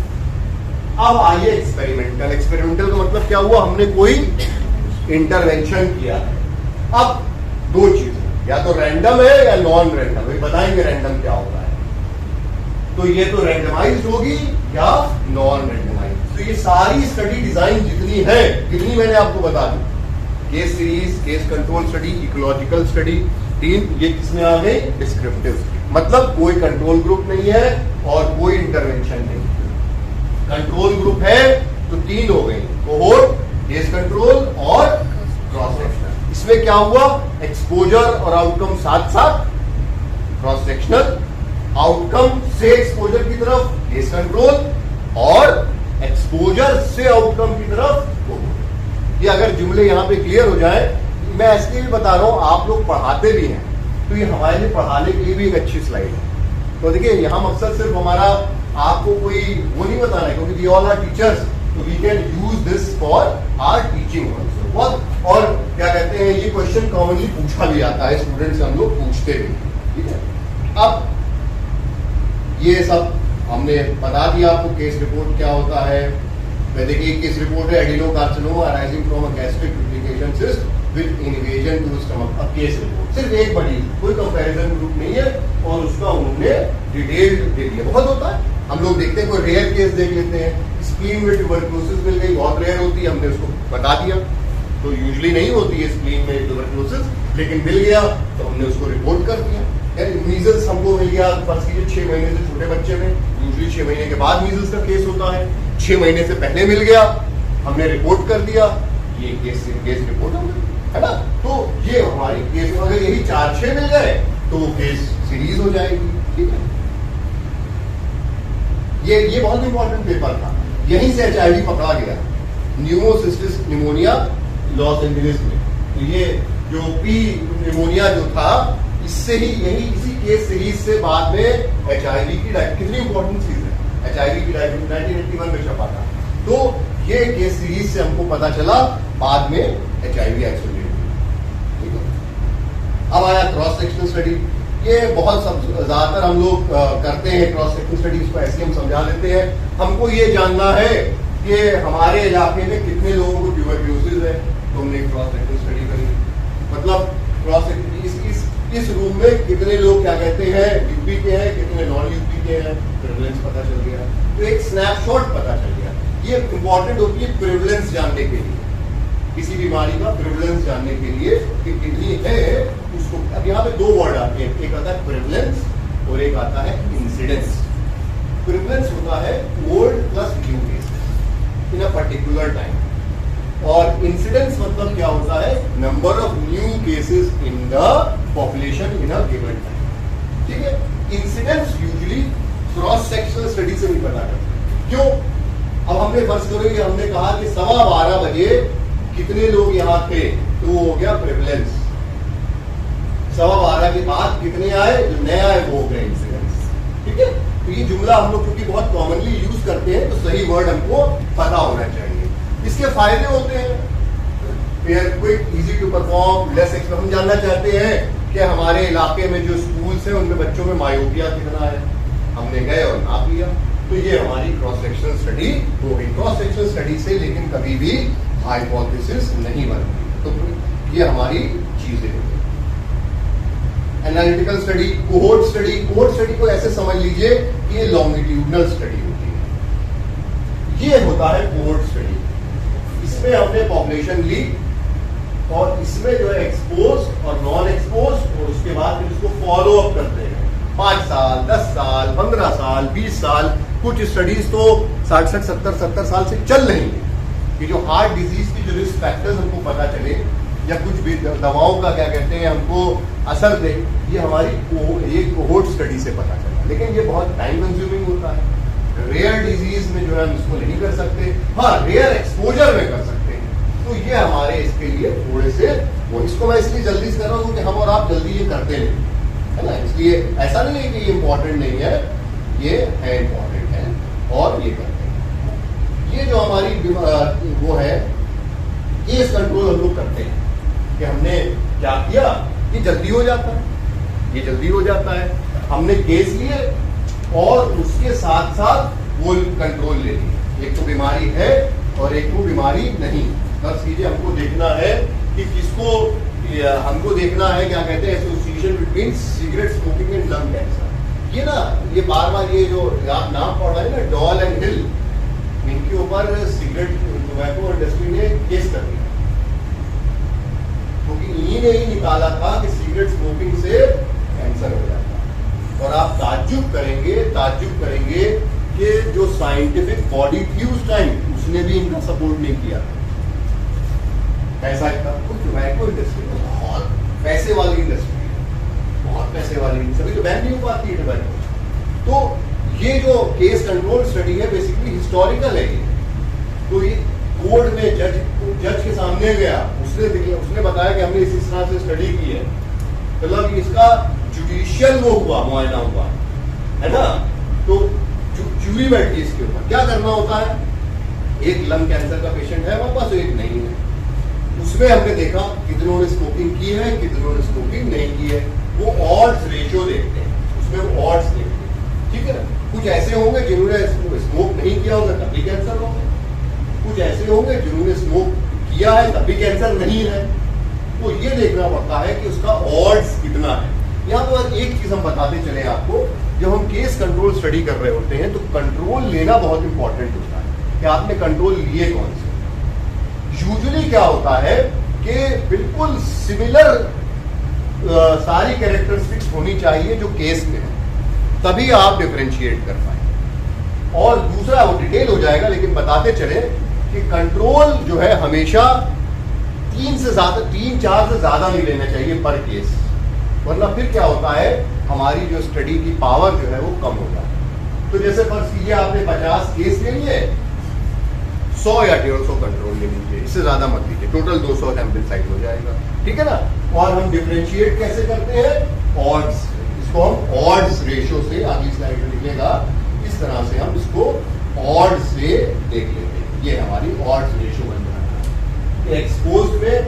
अब आइए एक्सपेरिमेंटल। एक्सपेरिमेंटल का मतलब क्या हुआ, हमने कोई इंटरवेंशन किया है। अब दो चीजें, या तो रैंडम है या नॉन रैंडम है। बताएंगे रैंडम क्या होता है। तो ये तो रैंडमाइज्ड होगी या नॉन रैंडमाइज्ड। तो ये सारी स्टडी डिजाइन जितनी है, कितनी मैंने आपको बता दी, case series, case control study, ecological study, 3 ये किसमें आ गई, डिस्क्रिप्टिव। मतलब कोई कंट्रोल ग्रुप नहीं है और कोई इंटरवेंशन नहीं। कंट्रोल ग्रुप है तो 3 हो गई, कोहोर्ट, केस कंट्रोल और क्रॉस सेक्शनल। इसमें क्या हुआ, एक्सपोजर और आउटकम साथ साथ, क्रॉस सेक्शनल, आउटकम से एक्सपोजर की तरफ केस कंट्रोल, और एक्सपोजर से आउटकम की तरफ कोहोर्ट। ये अगर जुमले यहां पे क्लियर हो जाए, मैं इसलिए भी बता रहा हूं, आप लोग पढ़ाते भी हैं तो ये हमारे लिए पढ़ाने के लिए भी एक अच्छी स्लाइड है। तो देखिए यहां मकसद सिर्फ हमारा आपको कोई वो नहीं बताना है, क्योंकि वी ऑल आर टीचर्स, तो we can use this for our teaching also. और क्या कहते हैं, ये क्वेश्चन कॉमनली पूछा भी आता है, स्टूडेंट से हम लोग पूछते भी, ठीक है। अब ये सब हमने बता दिया आपको, केस रिपोर्ट क्या होता है। देखिए केस रिपोर्ट है, adenocarcinoma arising from a gastric replication cyst with invasion to stomach. अब केस रिपोर्ट सिर्फ एक मरीज, कोई कंपैरिजन ग्रुप नहीं है, और उसका उन्होंने डिटेल्ड दे दिया। बहुत होता है, हम लोग देखते हैं, कोई रेयर केस देख लेते हैं, स्प्लीन में ट्यूबरक्लोसिस मिल गई, बहुत रेयर होती है, हमने उसको बता दिया। तो यूजुअली नहीं होती है स्प्लीन में ट्यूबरक्लोसिस, लेकिन मिल गया तो हमने उसको रिपोर्ट कर दिया। मीजल्स हमको मिल गया, फर्ज कीजिए 6 महीने से छोटे बच्चे में, यूजुअली 6 महीने के बाद मीजल्स का केस होता है, 6 महीने से पहले मिल गया, हमने रिपोर्ट कर दिया, ये केस रिपोर्ट हो गई, है ना। तो ये हमारी केस, अगर यही 4-6 मिल गए तो केस सीरीज हो जाएगी, ठीक है। ये बहुत इंपॉर्टेंट पेपर था, यहीं से HIV पकड़ा गया, न्यूमोसिस्टिस निमोनिया लॉस एंजेलिस में। तो ये जो पी निमोनिया जो था, इससे ही यही इसी केस सीरीज से बाद में HIV की कितनी इंपॉर्टेंट चीज है, HIV की 1981 में छपा था। तो ये केस सीरीज से हमको पता चला, बाद में HIV आइसोलेट। ठीक है, अब आया क्रॉस सेक्शनल स्टडी। ये बहुत ज्यादातर हम लोग करते हैं क्रॉस सेक्शनल स्टडी, इसको ऐसे हम समझा लेते हैं। हमको ये जानना है कि हमारे इलाके में कितने लोगों को ट्यूबरक्लोसिस है, तो हमने क्रॉस सेक्शनल स्टडी करी। मतलब क्रॉस इस रूम में कितने लोग क्या कहते हैं यूपी के हैं, कितने नॉन यूपी के हैं, प्रिविलेंस पता चल गया। तो एक स्नैपशॉट पता चल गया। ये इंपॉर्टेंट होती है प्रिविलेंस जानने के लिए, किसी बीमारी का प्रिविलेंस जानने के लिए कि कितनी है उसको। अब यहाँ पे 2 वर्ड आते हैं, एक आता है प्रिविलेंस और एक आता है इंसिडेंस। प्रिविलेंस होता है old plus new cases in a particular time, और इंसिडेंस मतलब क्या होता है, number of new cases in the population in a given time. ठीक है, incidence usually cross sectional study से भी पता करते। क्यों? अब हमने फर्ज करो कि हमने कहा कि 12:15 बजे कितने लोग यहाँ थे, तो वो हो गया प्रेवलेंस। 12:15 के बाद कितने आए, जो नए आए वो हो गए इंसिडेंस। ठीक है, तो ये जुमला हम लोग क्योंकि बहुत कॉमनली यूज करते हैं, तो सही वर्ड हमको पता होना चाहिए। इसके फायदे होते हैं, quick, easy to perform, less expensive. हम जानना चाहते हैं कि हमारे इलाके में जो स्कूल्स हैं उनमें बच्चों में मायोपिया कितना है, हमने गए और नाप लिया। तो ये हमारी क्रॉस सेक्शनल स्टडी हो गई। क्रॉस सेक्शनल स्टडी से लेकिन कभी भी हाइपोथेसिस नहीं बनती। तो ये हमारी चीजें हैं। Analytical study, cohort study. Cohort study को ऐसे समझ लीजिए कि ये लॉन्गिट्यूडनल स्टडी होती है। ये होता है कोहोर्ट स्टडी। इसमें हमने पॉपुलेशन ली और इसमें जो है एक्सपोज और नॉन एक्सपोज, और उसके बाद फिर इसको फॉलो अप करते हैं 5 साल, 10 साल, 15 साल, 20 साल। कुछ स्टडीज तो 60-70 साल से चल रही है। कि जो हार्ट डिजीज की जो रिस्क फैक्टर्स हमको पता चले या कुछ भी दवाओं का क्या कहते हैं हमको असर दे, ये हमारी ये कोहोर्ट स्टडी से पता चला। लेकिन ये बहुत टाइम कंज्यूमिंग होता है। रेयर डिजीज में जो है हम इसको नहीं कर सकते, हाँ रेयर एक्सपोजर में कर सकते हैं। तो ये हमारे इसके लिए थोड़े से वो, इसको मैं इसलिए जल्दी से कर रहा हूँ कि हम और आप जल्दी ये करते नहीं है ना, इसलिए ऐसा नहीं है कि ये इंपॉर्टेंट नहीं है, ये है इंपॉर्टेंट है और ये करते हैं। ये जो हमारी वो है केस कंट्रोल हम लोग करते हैं कि हमने क्या किया, ये जल्दी हो जाता है, ये जल्दी हो जाता है। हमने केस लिए और उसके साथ साथ वो कंट्रोल ले लिए। एक तो बीमारी है और एक तो बीमारी नहीं। बस ये हमको देखना है कि किसको, हमको देखना है क्या कहते हैं association between cigarette smoking and lung cancer. ये ना ये बार बार ये जो आप नाम पढ़ रहे हैं ना, डॉल एंड हिल, इनके ऊपर सिगरेट टोबैको इंडस्ट्री ने केस कर दिया क्योंकि इन्हीं ने ही निकाला था कि सिगरेट स्मोकिंग से कैंसर हो जाता है। और आप ताज्जुब करेंगे कि जो साइंटिफिक बॉडी थी उस टाइम, उसने भी इनका सपोर्ट नहीं किया। ऐसा था टोबैको इंडस्ट्री बहुत पैसे वाली इंडस्ट्री है, बहुत पैसे वाली, सभी तो बैन नहीं हो पाती है टोबैको। तो ये जो केस कंट्रोल स्टडी है बेसिकली हिस्टोरिकल है। तो ये कोर्ट में जज के सामने गया, उसने बताया कि हमने इस तरह से स्टडी की है, मतलब इसका जुडिशियल वो हुआ, मुआयना हुआ है ना। तो जूरी बैठी इसके ऊपर, क्या करना होता है, एक लंग कैंसर का पेशेंट है हमारे पास, एक नहीं है। उसमें हमने देखा कितनों ने स्मोकिंग की है, कितनों ने स्मोकिंग नहीं की है। वो ऑड्स रेशियो देखते हैं, उसमें वो ऑड्स देखते हैं, ठीक है ना। कुछ ऐसे होंगे जिन्होंने स्मोक नहीं किया होगा तभी कैंसर होगा, कुछ ऐसे होंगे जिन्होंने स्मोक किया है तभी कैंसर नहीं है। तो ये देखना पड़ता है कि उसका ऑड्स कितना है। यहाँ पर एक चीज हम बताते चले आपको, जब हम केस कंट्रोल स्टडी कर रहे होते हैं तो कंट्रोल लेना बहुत इंपॉर्टेंट होता है कि आपने कंट्रोल लिए कौन से। यूजुअली क्या होता है कि बिल्कुल सिमिलर सारी कैरेक्टरिस्टिक्स होनी चाहिए जो केस में है, तभी आप डिफरेंशिएट कर पाए। और दूसरा वो डिटेल हो जाएगा, लेकिन बताते चले कि कंट्रोल जो है हमेशा 3 4 से ज्यादा नहीं लेना चाहिए पर केस, वरना फिर क्या होता है हमारी जो स्टडी की पावर जो है वो कम हो जाती है। तो जैसे फर्स्ट कीजिए आपने 50 केस ले लिए, 100 या 150 कंट्रोल ले लीजिए, इससे ज्यादा मत लीजिए, टोटल 200 सैंपल साइज हो जाएगा, ठीक है ना। और हम डिफरेंशिएट कैसे करते हैं, ऑड्स, इसको हम ऑड्स रेशियो से, अगली स्लाइड में लिखेगा, इस तरह से हम इसको ऑड्स से देख लेते हैं। ये हमारी ऑड्स रेशियो बन जाता है। एक्सपोज्ड में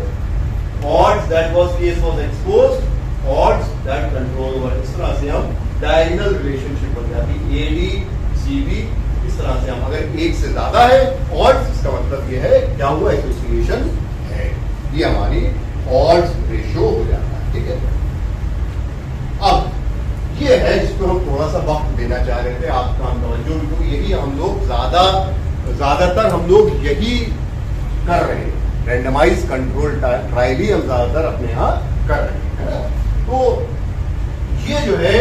odds that was case was exposed, odds that control over, इस तरह से हम डायगोनल रिलेशनशिप बन जाती है, एडी सीबी। इस तरह से हम अगर एक से ज्यादा है ऑड्स, इसका मतलब ये है क्या हुआ, एसोसिएशन है, ये हमारी ऑड्स रेशियो हो जाता है, ठीक है। अब ये है जिसको हम थोड़ा सा वक्त देना चाह रहे थे, आपका तवज्जो, तो यही हम लोग ज्यादातर हम लोग यही कर रहे हैं, रैंडमाइज कंट्रोल ट्रायल ही हम ज्यादातर अपने यहाँ कर रहे हैं। तो ये जो है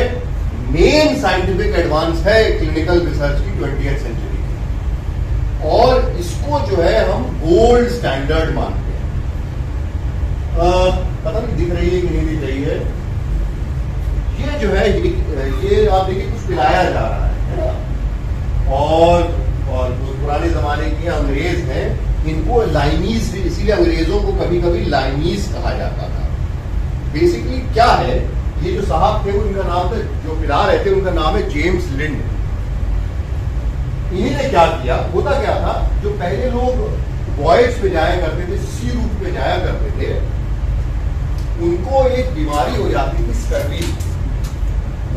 मेन साइंटिफिक एडवांस है क्लिनिकल रिसर्च की 20th सेंचुरी की, और इसको जो है हम गोल्ड स्टैंडर्ड मानते हैं। पता नहीं दिख रही है कि नहीं दिख रही है, ये जो है ये आप देखिए कुछ पिलाया जा रहा है ना। और जो पुराने जमाने के अंग्रेज हैं, इनको लाइनीज, इसीलिए अंग्रेजों को कभी कभी लाइनीज कहा जाता था। बेसिकली क्या है, ये जो साहब थे उनका नाम था, जो पिला रहे थे उनका नाम है जेम्स लिंड। इन्हीं ने क्या किया, होता क्या था, जो पहले लोग वॉयज पे जाया करते थे, सी रूट पे जाया करते थे, उनको एक बीमारी हो जाती थी स्कर्वी,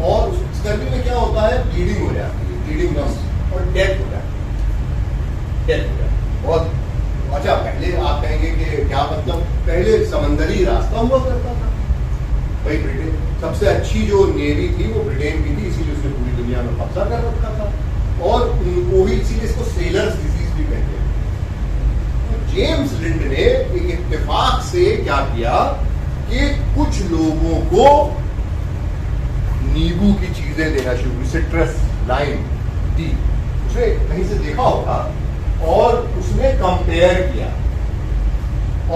और स्कर्वी में क्या होता है, ब्लीडिंग हो जाती है, ब्लीडिंग गम्स, और डेथ हो जाती है। बहुत अच्छा, पहले आप कहेंगे कि क्या मतलब, पहले समंदरी रास्ता हुआ करता था भाई। ब्रिटेन सबसे अच्छी जो नेवी थी वो ब्रिटेन की थी, इसीलिए उसने पूरी दुनिया में कब्जा कर रखा था, और उनको ही इसीलिए इसको सेलर्स डिजीज भी कहते हैं। तो जेम्स लिंड ने एक इत्तेफाक से क्या किया कि कुछ लोगों को नींबू की चीजें देना शुरू, सिट्रस, लाइम दी। उसने कहीं से देखा होगा और उसने कंपेयर किया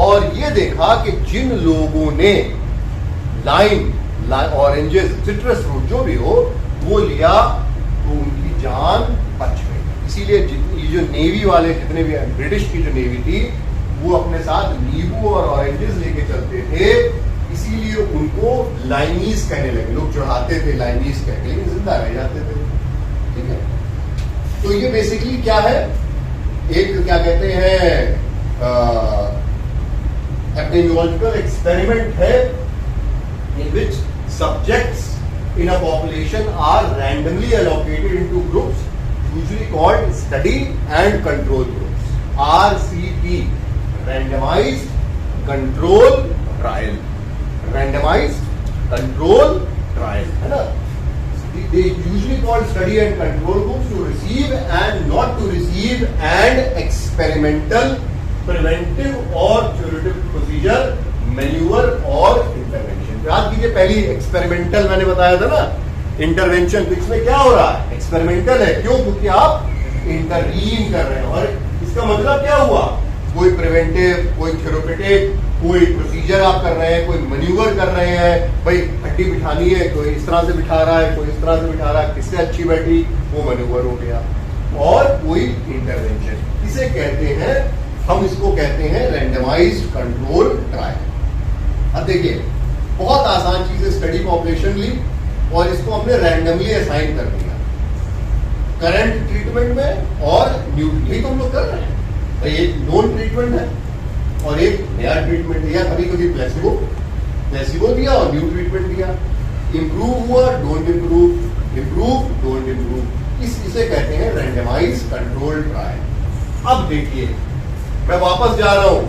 और ये देखा कि जिन लोगों ने लाइम, ऑरेंजेस, सिट्रस फ्रूट जो भी हो वो लिया तो उनकी जान बच गई। इसीलिए ये जो नेवी वाले जितने भी ब्रिटिश की जो नेवी थी वो अपने साथ नींबू और ऑरेंजेस लेके चलते थे, इसीलिए उनको लाइनीज कहने लगे। लोग चढ़ाते थे लाइनीज कह के, लेकिन जिंदा रह जाते थे। ठीक है, तो ये बेसिकली क्या है, एक क्या कहते हैं एपिडेमियोलॉजिकल एक्सपेरिमेंट है in which subjects in a population are randomly allocated into groups usually called study and control groups, RCT, randomized control trial, randomized control trial, है ना? They usually called study and control groups to receive and not to receive and experimental, preventive or curative procedure, maneuver और intervention। याद कीजिए पहली experimental मैंने बताया था ना, इंटरवेंशन। तो इसमें क्या हो रहा है, एक्सपेरिमेंटल है। क्यों? क्योंकि आप इंटरवीन कर रहे हैं। और इसका मतलब क्या हुआ, कोई प्रिवेंटिव, कोई थेरेप्यूटिक, कोई प्रोसीजर आप कर रहे हैं, कोई मैन्यूवर कर रहे हैं। भाई हड्डी बिठानी है, कोई इस तरह से बिठा रहा है, कोई इस तरह से बिठा रहा है, किससे अच्छी बैठी वो मैन्यूवर हो गया। और कोई इंटरवेंशन, इसे कहते हैं, हम इसको कहते हैं रैंडमाइज्ड कंट्रोल ट्रायल। अब देखिए बहुत आसान चीज है, स्टडी पॉपुलेशन ली और इसको हमने रैंडमली असाइन कर दिया करंट ट्रीटमेंट में और न्यू, यही तो हम लोग कर रहे हैं। तो एक नोन ट्रीटमेंट है और एक नया ट्रीटमेंट दिया, कभी कभी प्लेसिबो दिया और न्यू ट्रीटमेंट दिया। इंप्रूव हुआ, don't improve, improve, don't improve, इसे कहते हैं रैंडमाइज कंट्रोल ट्रायल। अब देखिए मैं वापस जा रहा हूं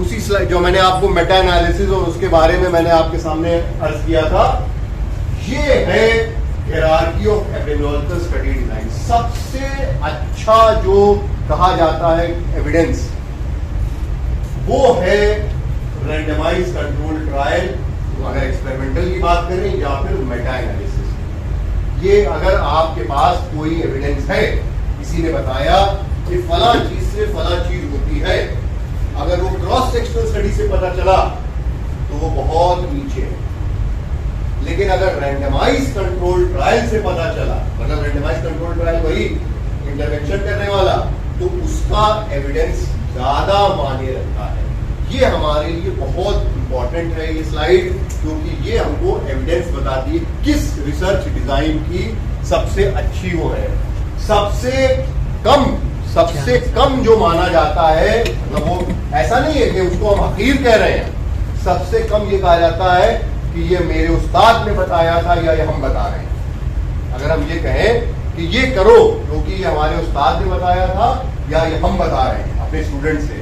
उसी स्लाइड जो मैंने आपको मेटा एनालिसिस और उसके बारे में मैंने आपके सामने अर्ज किया था। ये है hierarchy of epidemiological study design. सबसे अच्छा जो कहा जाता है एविडेंस वो है रैंडमाइज कंट्रोल ट्रायल, अगर एक्सपेरिमेंटल की बात करें या फिर मेटा एनालिसिस। ये अगर आपके पास कोई एविडेंस है, किसी ने बताया कि फला चीज से फला चीज होती है, अगर वो क्रॉस सेक्शनल स्टडी से पता चला तो वो बहुत नीचे है। लेकिन अगर रैंडमाइज कंट्रोल ट्रायल से पता चला, मतलब रैंडमाइज कंट्रोल ट्रायल वही इंटरवेंशन करने वाला, तो उसका एविडेंस ज्यादा मायने रखता है। ये हमारे लिए बहुत इंपॉर्टेंट है ये स्लाइड, क्योंकि ये हमको एविडेंस बताती है किस रिसर्च डिजाइन की सबसे अच्छी वो है। सबसे कम जो माना जाता है, मतलब वो ऐसा नहीं है कि उसको हम हकीर कह रहे हैं, सबसे कम ये कहा जाता है कि ये मेरे उस्ताद ने बताया था या ये हम बता रहे हैं। अगर हम ये कहें कि ये करो क्योंकि ये हमारे उस्ताद ने बताया था या ये हम बता रहे हैं अपने स्टूडेंट से,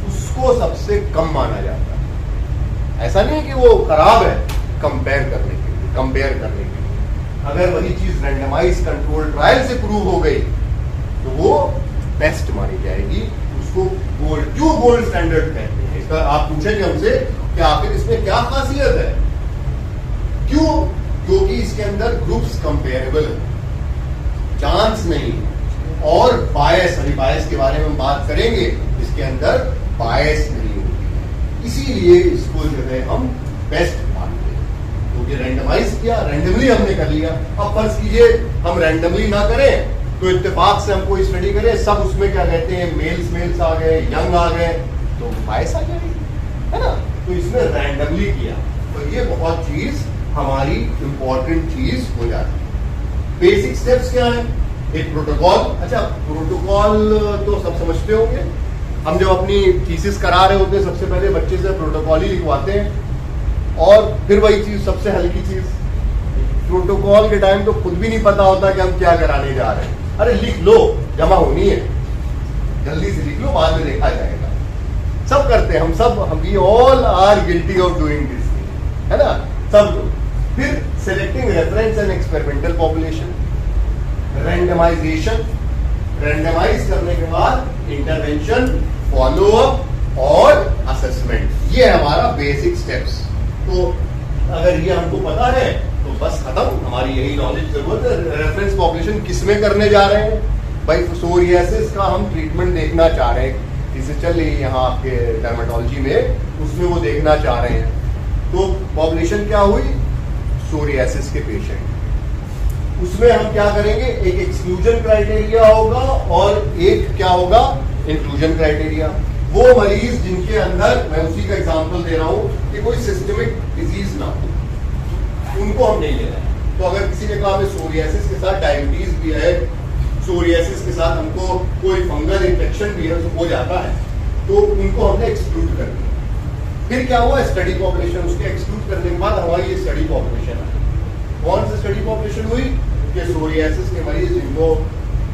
उसको सबसे कम माना जाता है। ऐसा नहीं है कि वो खराब है कंपेयर करने के लिए। अगर वही चीज रैंडमाइज कंट्रोल ट्रायल से प्रूव हो गई तो वो बेस्ट मानी जाएगी। उसको गोल्ड स्टैंडर्ड कहते हैं। इसका आप पूछेंगे हमसे कि आखिर इसमें क्या खासियत है, क्यों? क्योंकि इसके अंदर ग्रुप्स कंपेरेबल है, चांस नहीं, और बायस, अभी बायस के बारे में हम बात करेंगे, इसके अंदर बायस नहीं होती है, इसीलिए इसको जो है हम बेस्ट मानते हैं। क्योंकि रैंडमाइज किया, रैंडमली हमने कर लिया। अब फर्ज कीजिए हम रैंडमली ना करें तो इत्तेफाक से हम कोई स्टडी करें, सब उसमें क्या कहते हैं मेल्स आ गए, यंग आ गए, तो बायस आ जाएगी, है ना? तो इसमें रैंडमली किया तो ये बहुत चीज हमारी इंपॉर्टेंट चीज हो जाती है। बेसिक स्टेप्स क्या है? एक प्रोटोकॉल। अच्छा, प्रोटोकॉल तो सब समझते होंगे। हम जब अपनी थीसिस करा रहे होते हैं सबसे पहले बच्चे से प्रोटोकॉल ही लिखवाते हैं, और फिर वही चीज सबसे हल्की चीज, प्रोटोकॉल के टाइम तो खुद भी नहीं पता होता कि हम क्या कराने जा रहे हैं। अरे लिख लो, जमा होनी है, जल्दी से लिख लो, बाद में देखा जाएगा। सब करते हैं, हम we all are guilty of doing this, है ना? सब लोग। फिर selecting reference and experimental population, randomisation, randomise करने के बाद इंटरवेंशन, फॉलो अप और असेसमेंट, ये हमारा बेसिक स्टेप्स। तो अगर ये हमको पता है तो बस खत्म, हमारी यही नॉलेज जरूरत है। रेफरेंस पॉपुलेशन किस में करने जा रहे हैं, भाई सोरियासिस का हम ट्रीटमेंट देखना चाह रहे हैं, जिसे चल रही है यहाँ आपके डर्मेटोलॉजी में, उसमें वो देखना चाह रहे हैं। तो पॉपुलेशन क्या हुई, सोरियासिस के पेशेंट। उसमें हम क्या करेंगे, एक एक्सक्लूजन क्राइटेरिया होगा और एक क्या होगा, इंक्लूजन क्राइटेरिया। वो मरीज जिनके अंदर, मैं उसी का एग्जांपल दे रहा हूं कि कोई सिस्टमिक डिजीज ना हो, उनको हम नहीं ले रहे हैं। तो अगर किसी ने कहा हमें सोरियासिस के साथ डायबिटीज भी है, सोरियासिस के साथ हमको कोई फंगल इन्फेक्शन भी है, तो हो जाता है, तो उनको हमने एक्सक्लूड कर दिया। फिर क्या हुआ, स्टडी पॉपुलेशन, उसके एक्सक्लूड करने के बाद हमारी ये स्टडी पॉपुलेशन आई। कौन सी स्टडी पॉपुलेशन हुई, कि सोरियासिस के मरीज जिनको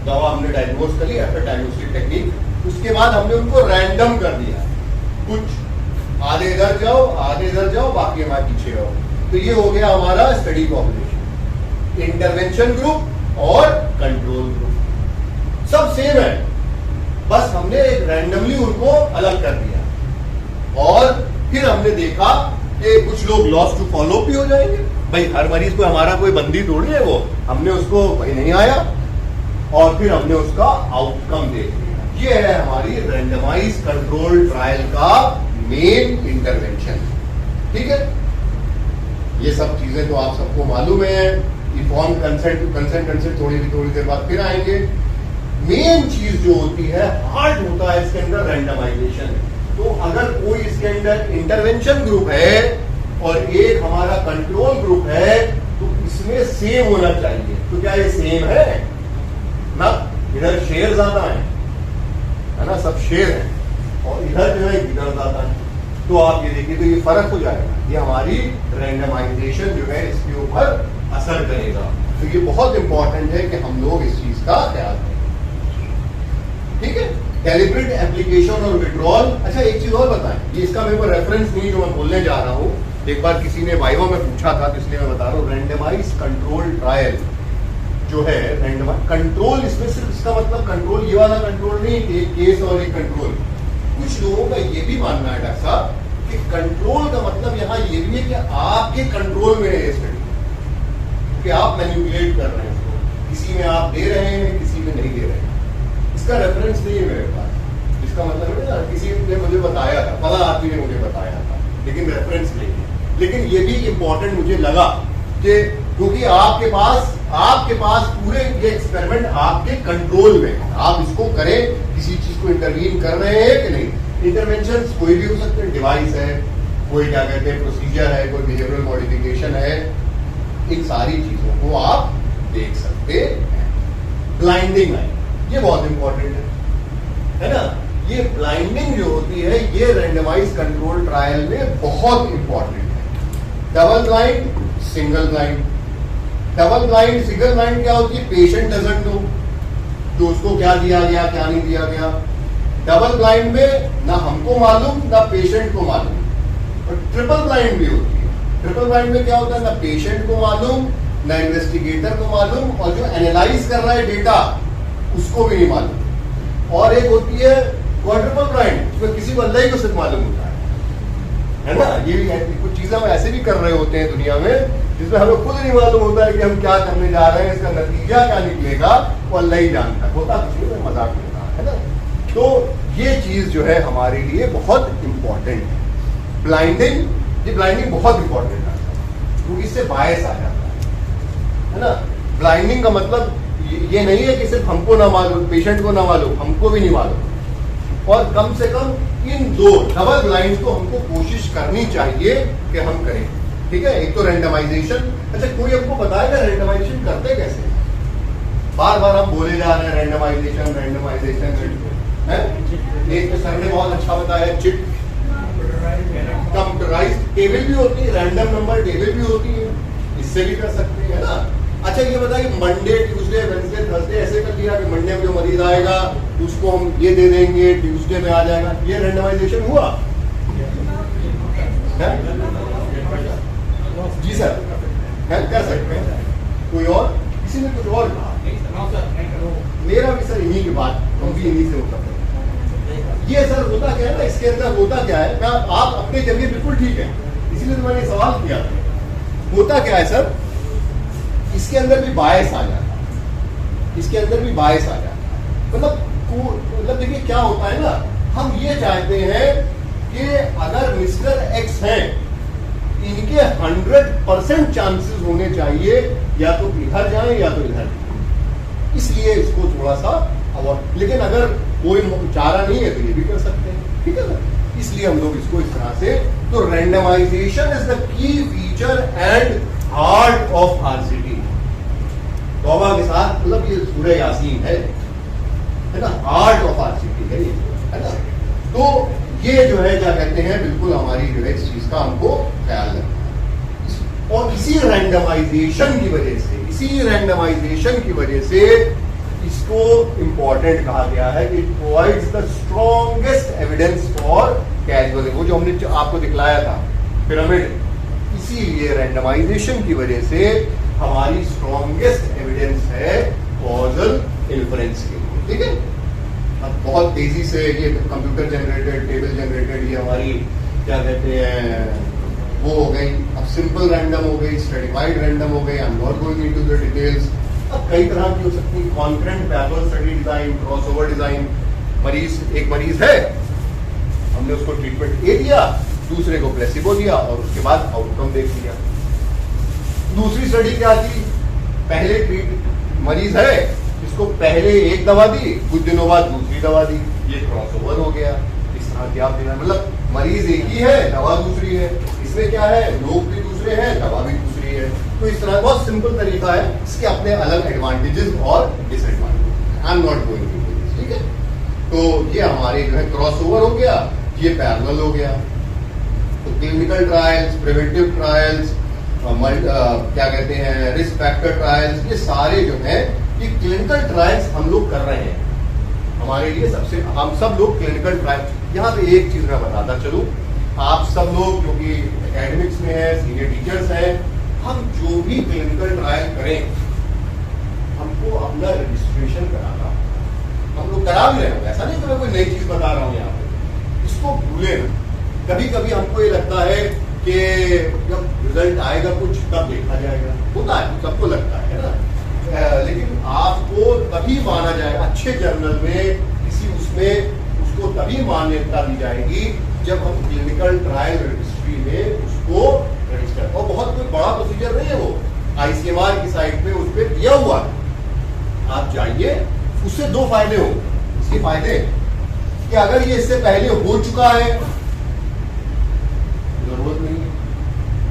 दवा हमने डायग्नोज कर लिया, फिर डायग्नोस्टिक टेक्निक, उसके बाद हमने उनको रैंडम कर दिया, कुछ आधे इधर जाओ आधे इधर जाओ, बाकी हमारे पीछे रहो। तो ये हो गया हमारा स्टडी पॉपुलेशन। इंटरवेंशन ग्रुप और कंट्रोल ग्रुप सब सेम है, बस हमने एक रैंडमली उनको अलग कर दिया। और फिर हमने देखा कि कुछ लोग लॉस टू फॉलो भी हो जाएंगे, भाई हर मरीज को हमारा कोई बंदी थोड़ी है वो, हमने उसको भाई नहीं आया, और फिर हमने उसका आउटकम देख लिया। ये है हमारी रैंडमाइज कंट्रोल ट्रायल का मेन इंटरवेंशन। ठीक है, ये सब चीजें तो आप सबको मालूम है। इन्फॉर्म कंसेंट, कंसेंट थोड़ी देर बाद फिर आएंगे। मेन चीज जो होती है, हार्ट होता है इसके अंदर रैंडमाइजेशन। तो अगर कोई इसके अंदर इंटरवेंशन ग्रुप है और एक हमारा कंट्रोल ग्रुप है, तो इसमें सेम होना चाहिए। तो क्या ये सेम है ना, इधर शेर ज्यादा है ना, सब शेर है, और इधर जो है इधर ज्यादा है, तो आप ये देखिए तो ये फर्क हो जाएगा। ये हमारी रैंडमाइजेशन जो है इसके ऊपर असर करेगा। तो ये बहुत इंपॉर्टेंट है कि हम लोग इस चीज का ख्याल रखें। ठीक है, डेलिब्रेट एप्लीकेशन और विड्रॉल। अच्छा एक चीज और बताएं, ये इसका मेरे को रेफरेंस नहीं जो मैं बोलने जा रहा हूँ, एक बार किसी ने वाइवा में पूछा था, तो इसलिए मैं बता रहा हूँ। रैंडमाइज कंट्रोल ट्रायल जो है, रैंडमाइज कंट्रोल, इसमें सिर्फ इसका मतलब कंट्रोल ये वाला कंट्रोल नहीं, एक केस और एक कंट्रोल। कुछ लोगों का ये भी मानना है डॉक्टर साहब कि कंट्रोल का मतलब यहाँ ये भी है कि आपके कंट्रोल में है स्टडी, कि आप मैनिपुलेट कर रहे हैं उसको, किसी में आप दे रहे हैं किसी में नहीं दे रहे हैं। इसका रेफरेंस नहीं है मेरे पास। इसका मतलब है ना, किसी ने मुझे बताया था, पता आदमी ने मुझे बताया था, लेकिन रेफरेंस नहीं है। लेकिन ये भी इंपॉर्टेंट मुझे लगा कि क्योंकि आपके पास पूरे ये एक्सपेरिमेंट आपके कंट्रोल में है, आप इसको करें, किसी चीज को इंटरवीन कर रहे हैं कि नहीं। इंटरवेंशन कोई भी हो सकते हैं, डिवाइस है, कोई क्या कहते हैं प्रोसीजर है, कोई बिहेवियरल मॉडिफिकेशन है, इन सारी चीजों को आप देख सकते हैं। ब्लाइंडिंग है, ये बहुत इंपॉर्टेंट है ना। ये ब्लाइंडिंग जो होती है ये रैंडमाइज कंट्रोल ट्रायल में बहुत इंपॉर्टेंट है। Double blind, single blind. Double blind, single blind क्या होती है, पेशेंट डजंट नो तो उसको क्या दिया गया क्या नहीं दिया गया। डबल ब्लाइंड में ना हमको मालूम ना पेशेंट को मालूम। और ट्रिपल ब्लाइंड भी होती है। ट्रिपल ब्लाइंड में क्या होता है, ना पेशेंट को मालूम ना इन्वेस्टिगेटर को मालूम, और जो एनालाइज कर रहा है डेटा उसको भी नहीं मालूम। और एक होती है क्वाड्रुपल ब्लाइंड, उसमें किसी बंदा ही को सिर्फ मालूम होता है ना। ये भी कुछ चीजें हम ऐसे भी कर रहे होते हैं दुनिया में जिसमें हमें खुद नहीं मालूम होता है कि हम क्या करने जा रहे हैं, इसका नतीजा क्या निकलेगा वो अल्लाह ही जानता है। होता कुछ नहीं, मजाक होता है ना। तो ये चीज जो है हमारे लिए बहुत इंपॉर्टेंट है। ब्लाइंडिंग, ये ब्लाइंडिंग बहुत इंपॉर्टेंट है क्योंकि इससे बायस आ जाता है ना। ब्लाइंडिंग का मतलब ये नहीं है कि सिर्फ हमको ना मालूम, पेशेंट को ना मालूम, हमको भी नहीं मालूम। और कम से कम इन दो डबल ब्लाइंड को हमको कोशिश करनी चाहिए कि हम करें। ठीक है, एक तो रैंडमाइजेशन। अच्छा कोई हमको बताएगा रैंडमाइजेशन करते कैसे? बार बार हम बोले जा रहे हैं रैंडमाइजेशन रैंडमाइजेशन है। एक तो सर ने बहुत अच्छा बताया, चिट कंप्यूटराइज्ड टेबल भी होती है, रैंडम नंबर टेबल भी होती है, इससे भी कर सकते हैं ना। अच्छा ये बताइए मंडे ट्यूसडे वेडनेसडे थर्सडे ऐसे कर लिया कि मंडे में जो मरीज आएगा उसको हम ये दे देंगे, ट्यूसडे में आ जाएगा, ये रैंडमाइजेशन हुआ? जी सर, कर सकते हैं। कोई और, किसी ने कुछ और कहा? मेरा भी सर इन्हीं की बात, हम भी इन्हीं से होता है। ये सर होता क्या है ना, इसके अंदर होता क्या है, आप अपने जगह बिल्कुल ठीक है, इसीलिए तो मैंने सवाल किया। होता क्या है सर, इसके अंदर भी बायस आ जाता है, इसके अंदर भी बायस आ जाता है। मतलब देखिए क्या होता है ना, हम ये चाहते हैं कि अगर मिस्टर एक्स हैं, इनके 100% चांसेस होने चाहिए या तो इधर जाएं या तो इधर, इसलिए इसको थोड़ा सा अवॉइड। लेकिन अगर कोई चारा नहीं है तो ये भी कर सकते हैं, ठीक है ना, इसलिए हम लोग इसको इस तरह से। तो randomisation is the key feature and heart of RCT. तौबा के साथ मतलब ये सूरह यासीन है ना, हार्ट ऑफ आरसीटी है ये, है ना। तो ये जो है क्या कहते हैं, बिल्कुल हमारी जो है इस चीज का हमको ख्याल रखना है। और इसी रैंडमाइजेशन की वजह से इसको इंपॉर्टेंट कहा गया है कि it provides the strongest evidence for casual. वो जो हमने आपको दिखलाया था पिरामिड, इसीलिए रैंडमाइजेशन की वजह से हमारी स्ट्रॉन्गेस्ट एविडेंस है कॉजल इन्फ्रेंस के लिए, ठीक है। अब बहुत तेजी से ये कंप्यूटर जनरेटेड, टेबल जनरेटेड, ये हमारी क्या कहते हैं वो हो गई, अब सिंपल रैंडम हो गई, स्ट्रेटिफाइड रैंडम हो गई। आई am not going into the details. अब कई तरह की हो सकती है, concurrent parallel study design, crossover design. एक मरीज है, हमने उसको ट्रीटमेंट ए दिया, दूसरे को प्लेसिबो दिया और उसके बाद आउटकम देख लिया। दूसरी स्टडी क्या थी, पहले मरीज है, इसको पहले एक दवा दी, कुछ दिनों बाद दूसरी दवा दी, ये क्रॉसओवर हो गया। इस तरह की आप देना, मतलब मरीज एक ही है, दवा दूसरी है, इसमें क्या है, लोग भी दूसरे हैं, दवा भी दूसरी है। तो इस तरह बहुत सिंपल तरीका है, इसके अपने अलग एडवांटेजेस और disadvantages. I am not going to do this, ठीक है। तो ये हमारे जो है क्रॉसओवर हो गया, ये पैरेलल हो गया। तो क्लिनिकल ट्रायल्स, प्रिवेंटिव ट्रायल्स, क्या कहते हैं रिस्क फैक्टर ट्रायल्स, ये सारे जो है ये क्लिनिकल ट्रायल्स हम लोग कर रहे हैं। हमारे लिए सबसे, हम सब लोग क्लिनिकल ट्रायल। यहाँ पे एक चीज मैं बताता चलूं, आप सब लोग जो कि एकेडमिक्स में है, सीनियर टीचर्स हैं, हम जो भी क्लिनिकल ट्रायल करें, हमको अपना रजिस्ट्रेशन कराना, हम लोग करा भी रहे हैं। ऐसा नहीं कि मैं कोई नई चीज बता रहा हूँ यहाँ पे, इसको भूले ना। कभी कभी हमको ये लगता है कि जब रिजल्ट आएगा कुछ तब देखा जाएगा, होता है, सबको लगता है ना। लेकिन आपको तभी माना जाएगा अच्छे जर्नल में, किसी उसमें उसको तभी मान्यता दी जाएगी जब हम क्लिनिकल ट्रायल रजिस्ट्री में उसको रजिस्टर। और बहुत कोई बड़ा प्रोसीजर नहीं है, वो आईसीएमआर की साइट पे उस पर दिया हुआ है, आप जाइए। उससे दो फायदे हो, इसके फायदे कि अगर ये इससे पहले हो चुका है, जरूरत नहीं है।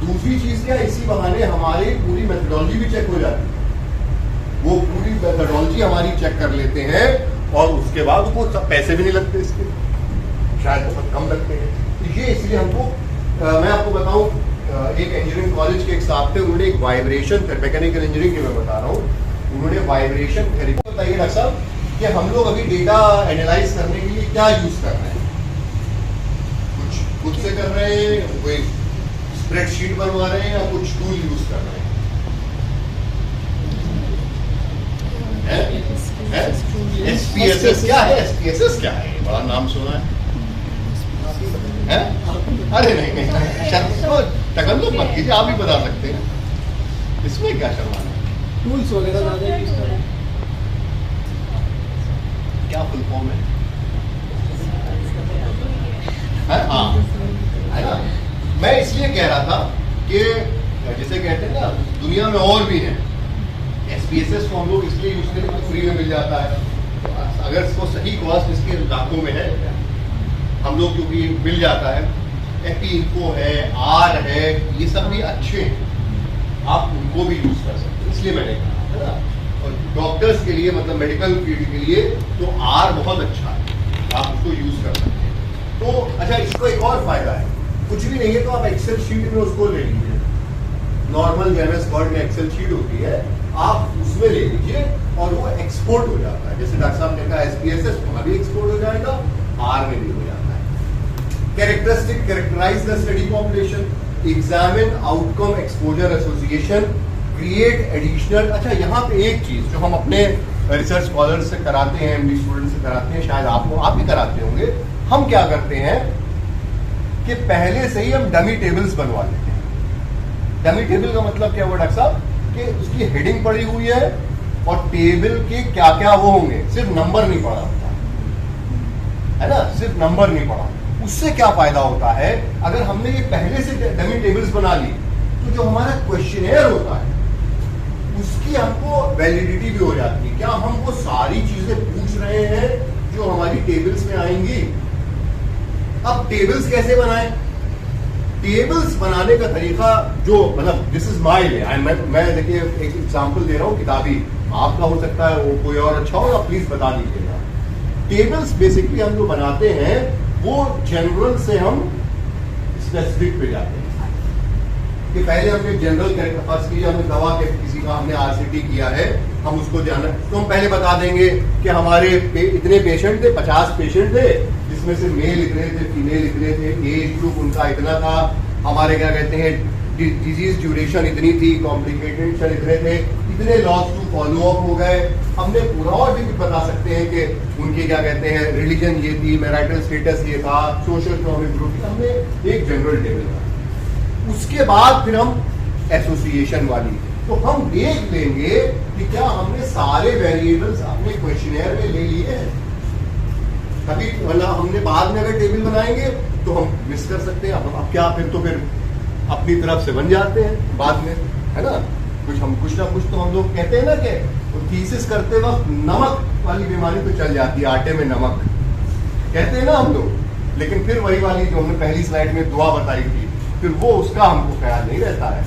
दूसरी चीज क्या, इसी बहाने हमारी पूरी मेथोडोलॉजी भी चेक हो जाती है, वो पूरी मेथोडोलॉजी हमारी चेक कर लेते हैं और उसके बाद उनको पैसे भी नहीं लगते, इसके शायद बहुत कम लगते हैं। तो ये इसलिए हमको मैं आपको बताऊं, एक इंजीनियरिंग कॉलेज के एक साहब थे, उन्होंने एक वाइब्रेशन, मैकेनिकल इंजीनियरिंग की मैं बता रहा हूँ, उन्होंने वाइब्रेशन थेरेपी। बताइए डॉक्टर साहब कि हम लोग अभी डेटा एनालाइज करने के लिए क्या यूज कर रहे हैं, कुछ खुद से कर रहे हैं, कोई स्प्रेडशीट बनवा रहे हैं या कुछ टूल यूज कर रहे हैं? SPSS क्या है? SPSS क्या है? बड़ा नाम सुना है? अरे नहीं, तकल्लुफ मत कीजिए, आप भी बता सकते हैं, इसमें क्या शर्माना है? टूल्स वगैरह ज़्यादा यूज करें, क्या फुल फॉर्म है? हाँ, है ना। मैं इसलिए कह रहा था कि जैसे कहते हैं ना, दुनिया में और भी है। SPSS को हम लोग इसलिए यूज करें तो फ्री में मिल जाता है, अगर इसको सही कॉस्ट इसके लाखों में है, हम लोग क्योंकि मिल जाता है। एपीइंफो है, आर है, ये सब भी अच्छे हैं, आप उनको भी यूज कर सकते हैं, इसलिए मैंने कहा, है ना। और डॉक्टर्स के लिए, मतलब मेडिकल फील्ड के लिए तो आर बहुत अच्छा है, आप उसको यूज कर सकते हैं। तो अच्छा, इसको एक और फायदा है, कुछ भी नहीं है तो आप एक्सेल शीट में उसको ले लीजिए, नॉर्मल MS वर्ड में एक्सेल शीट होती है, आप उसमें ले लीजिए और वो एक्सपोर्ट हो जाता है। जैसे डॉक्टर साहब ने कहा SPSS, वहां भी एक्सपोर्ट हो जाएगा, आर में भी हो जाता है। Characteristic, characterise the study population, examine outcome exposure association, create additional. अच्छा, यहाँ पे एक चीज जो हम अपने रिसर्च स्कॉलर से कराते हैं, MD स्टूडेंट से कराते हैं, शायद आप भी कराते होंगे, हम क्या करते हैं कि पहले से ही हम डमी टेबल्स बनवा लेते हैं। डमी टेबल का मतलब क्या हुआ डॉक्टर साहब, कि उसकी हेडिंग पड़ी हुई है, और टेबल के क्या क्या वो होंगे, सिर्फ नंबर नहीं पड़ा होता है ना, सिर्फ नंबर नहीं पड़ा। उससे क्या फायदा होता है, अगर हमने ये पहले से डमी टेबल्स बना ली तो जो हमारा क्वेश्चनेयर होता है उसकी हमको वैलिडिटी भी हो जाती है। क्या हम वो सारी चीजें पूछ रहे हैं जो हमारी टेबल्स में आएंगी। अब टेबल्स कैसे बनाएं? टेबल्स बनाने का तरीका जो मतलब दिस इज माय वे, मैं देखिए एक एग्जांपल दे रहा हूं किताबी, आपका हो सकता है वो कोई और अच्छा होगा, प्लीज बता दीजिएगा। टेबल्स बेसिकली हम जो बनाते हैं वो जनरल से हम स्पेसिफिक पे जाते हैं कि पहले हमने जनरल फर्स्ट कीजिए, हमने दवा के किसी का हमने आरसीटी किया है, हम उसको जाना तो हम पहले बता देंगे कि हमारे इतने पेशेंट थे, 50 पेशेंट थे, जिसमें से मेल इतने थे, फीमेल इतने थे, एज ग्रुप उनका इतना था, हमारे क्या कहते हैं डिजीज ड्यूरेशन इतनी थी, कॉम्प्लिकेशन इतने थे, इतने लॉस टू फॉलो अप हो गए। हमने पूरा और भी बता सकते हैं कि उनके क्या कहते हैं रिलीजन ये थी, मैरिटल स्टेटस ये था, सोशल इकोनॉमिक ग्रुप, हमने एक जनरल टेबल बनाया। उसके बाद फिर हम एसोसिएशन वाली, तो हम देख लेंगे कि क्या हमने सारे वेरिएबल्स अपने क्वेश्चनेयर में ले लिए हैं। कभी मतलब हमने बाद में अगर टेबल बनाएंगे तो हम मिस कर सकते हैं। अब क्या फिर तो फिर अपनी तरफ से बन जाते हैं बाद में, है ना। कुछ ना कुछ तो हम लोग कहते हैं ना कि थीसिस करते वक्त नमक वाली बीमारी तो चल जाती है, आटे में नमक कहते हैं ना हम लोग, लेकिन फिर वही वाली जो हमने पहली स्लाइड में दुआ बताई थी, फिर वो उसका हमको ख्याल नहीं रहता है।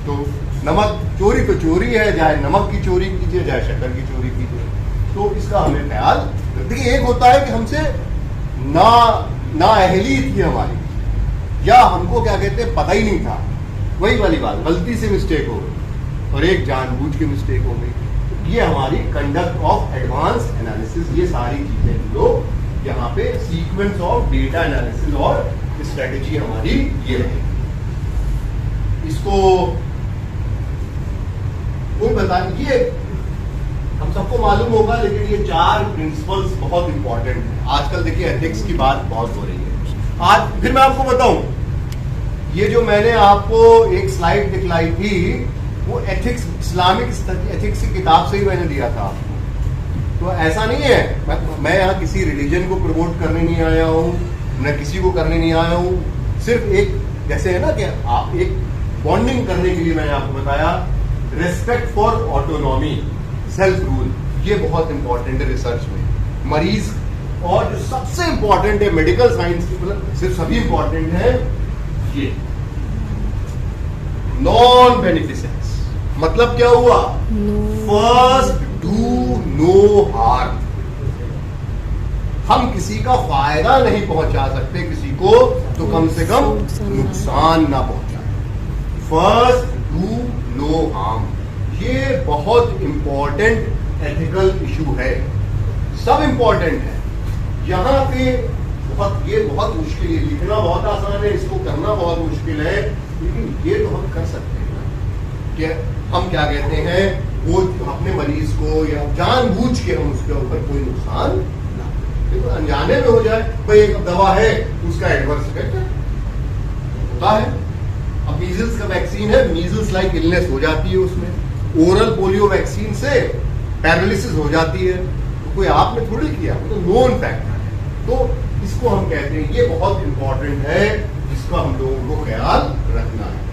तो नमक चोरी तो चोरी है, चाहे नमक की चोरी कीजिए चाहे शक्कर की चोरी कीजिए, तो इसका हमें ख्याल। देखिए एक होता है कि हमसे ना अहली थी हमारी, या हमको क्या कहते हैं पता ही नहीं था, वही वाली बात, गलती से मिस्टेक हो गई, और एक जानबूझ के मिस्टेक हो गई। ये हमारी कंडक्ट ऑफ एडवांस एनालिसिस, ये सारी चीजें लोग यहाँ पे सीक्वेंस ऑफ डेटा एनालिसिस और स्ट्रेटेजी हमारी ये है। इसको कोई बता, ये हम सबको मालूम होगा, लेकिन ये 4 प्रिंसिपल्स बहुत इंपॉर्टेंट है। आजकल देखिए एथिक्स की बात बहुत हो रही है। आज फिर मैं आपको बताऊं, ये जो मैंने आपको एक स्लाइड दिखलाई थी वो एथिक्स, इस्लामिक एथिक्स की किताब से ही मैंने दिया था आपको। तो ऐसा नहीं है मैं यहाँ किसी रिलीजन को प्रमोट करने नहीं आया हूँ, न किसी को करने नहीं आया हूँ, सिर्फ एक जैसे है ना कि आप एक बॉन्डिंग करने के लिए मैंने आपको बताया। Respect for autonomy, self rule, ये बहुत इंपॉर्टेंट है रिसर्च में। मरीज और जो सबसे इंपॉर्टेंट है मेडिकल साइंस की, मतलब सिर्फ सभी इंपॉर्टेंट है, ये नॉन बेनिफिसेंस। मतलब क्या हुआ? First do no harm. हम किसी का फायदा नहीं पहुंचा सकते किसी को, तो कम से कम नुकसान ना पहुंचाए। फर्स्ट डू नो हार्म, ये बहुत इंपॉर्टेंट एथिकल इशू है, सब इंपॉर्टेंट है। यहाँ पे ये बहुत मुश्किल है, लिखना बहुत आसान है, इसको करना बहुत मुश्किल है, लेकिन ये तो हम कर सकते हैं ना कि हम क्या कहते हैं, वो अपने मरीज को या जानबूझ के हम उसके ऊपर कोई नुकसान ना, देखो अनजाने में हो जाए। भाई एक दवा है उसका एडवर्स इफेक्ट होता है। अब मीजल्स का वैक्सीन है, मीजल्स लाइक इलनेस हो जाती है उसमें, ओरल पोलियो वैक्सीन से पैरालिसिस हो जाती है, तो कोई आपने थोड़ी किया, तो नोन फैक्टर है। तो इसको हम कहते हैं, ये बहुत इंपॉर्टेंट है, जिसका हम लोगों को ख्याल रखना है।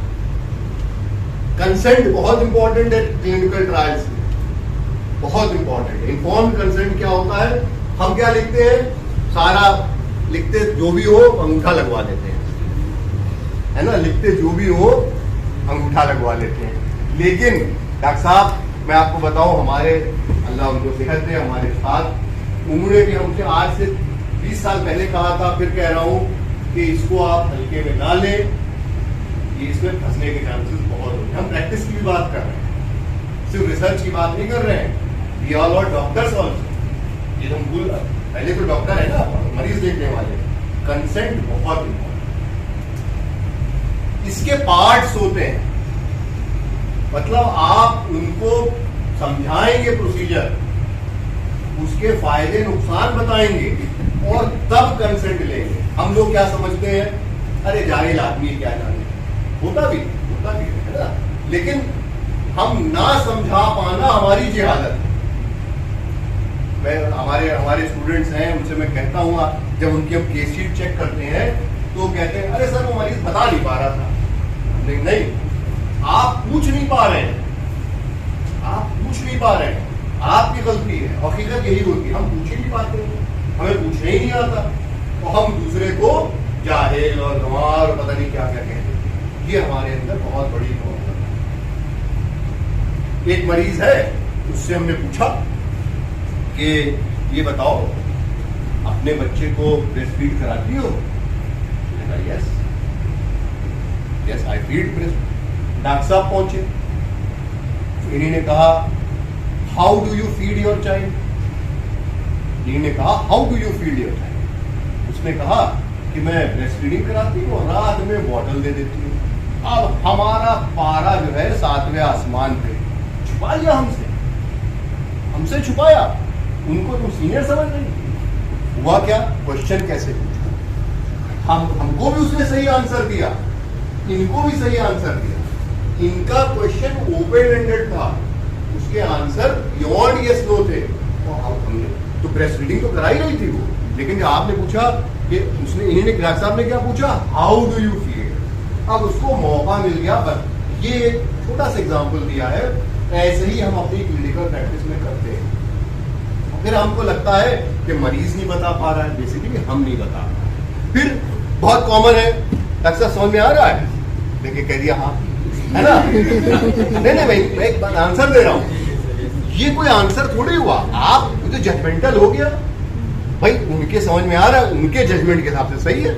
कंसेंट बहुत इंपॉर्टेंट है क्लिनिकल ट्रायल्स में, बहुत इंपॉर्टेंट है। इन्फॉर्म्ड कंसेंट क्या होता है? हम क्या लिखते हैं, सारा लिखते जो भी हो अंगूठा लगवा लेते हैं, है ना, लिखते जो भी हो अंगूठा लगवा लेते हैं। लेकिन डॉक्टर साहब मैं आपको बताऊं, हमारे अल्लाह उनको सेहत दे, हमारे साथ उन्होंने भी हमसे आज से 20 साल पहले कहा था, फिर कह रहा हूं कि इसको आप हल्के में ना लें, ये इसमें फंसने के चांसेस बहुत होते हैं। हम प्रैक्टिस की भी बात कर रहे हैं, सिर्फ रिसर्च की बात नहीं कर रहे हैं। We all are doctors also, ये तो भूल, पहले तो डॉक्टर है ना, मरीज देखने वाले। कंसेंट बहुत इंपॉर्टेंट, इसके पार्ट्स होते हैं, मतलब आप उनको समझाएंगे प्रोसीजर, उसके फायदे नुकसान बताएंगे और तब कंसेंट लेंगे। हम लोग क्या समझते हैं, अरे जाहिल आदमी क्या जाने, होता भी है ना, लेकिन हम ना समझा पाना हमारी जहालत है। मैं हमारे स्टूडेंट्स हैं, उनसे मैं कहता हूँ, जब उनकी हम केस शीट चेक करते हैं तो कहते हैं अरे सर वो मरीज बता नहीं पा रहा था। नहीं, आप पूछ नहीं पा रहे हैं, आप पूछ नहीं पा रहे हैं, आपकी गलती है। हकीकत यही होती है, हम पूछ ही नहीं पाते हैं, हमें पूछने ही नहीं आता, तो हम दूसरे को जाहिल और गंवार और पता नहीं क्या क्या कहते हैं। ये हमारे अंदर बहुत बड़ी प्रॉब्लम है। एक मरीज है, उससे हमने पूछा कि ये बताओ अपने बच्चे को ब्रेस्ट फीड कराती हो? Yes yes I feed breast. Doctor साहब पहुंचे, इन्हीं कहा how do you feed your child? इन्हीं कहा how do you feed your child? उसने कहा कि मैं ब्रेस्ट फीडिंग कराती हूँ और रात में बॉटल दे देती हूँ। अब हमारा पारा जो है 7वें आसमान पे, छुपा लिया हमसे छुपाया, उनको तुम सीनियर समझ रही। हुआ क्या, क्वेश्चन कैसे पूछा, हमको भी उसने सही आंसर दिया, इनको भी सही आंसर दिया। इनका क्वेश्चन ओपन एंडेड था, उसके आंसर बियॉन्ड यस नो थे। हमने तो ब्रेस्ट फीडिंग तो कराई रही थी वो, लेकिन जब आपने पूछा कि उसने, इन्होंने डॉक्टर साहब ने क्या पूछा, हाउ डू यू फील, अब उसको मौका मिल गया। बस ये एक छोटा सा एग्जांपल दिया है, ऐसे ही हम अपनी क्लिनिकल प्रैक्टिस में करते हैं। फिर हमको लगता है कि मरीज नहीं बता पा रहा है, बेसिकली हम नहीं बता पा रहे। फिर बहुत कॉमन है, डॉक्टर साहब समझ में आ रहा है, देखिए कह दिया हाँ, है ना? नहीं भाई, मैं एक बात आंसर दे रहा हूं, ये कोई आंसर थोड़ी हुआ, आप तो जजमेंटल हो गया भाई। उनके समझ में आ रहा है, उनके जजमेंट के हिसाब से सही है,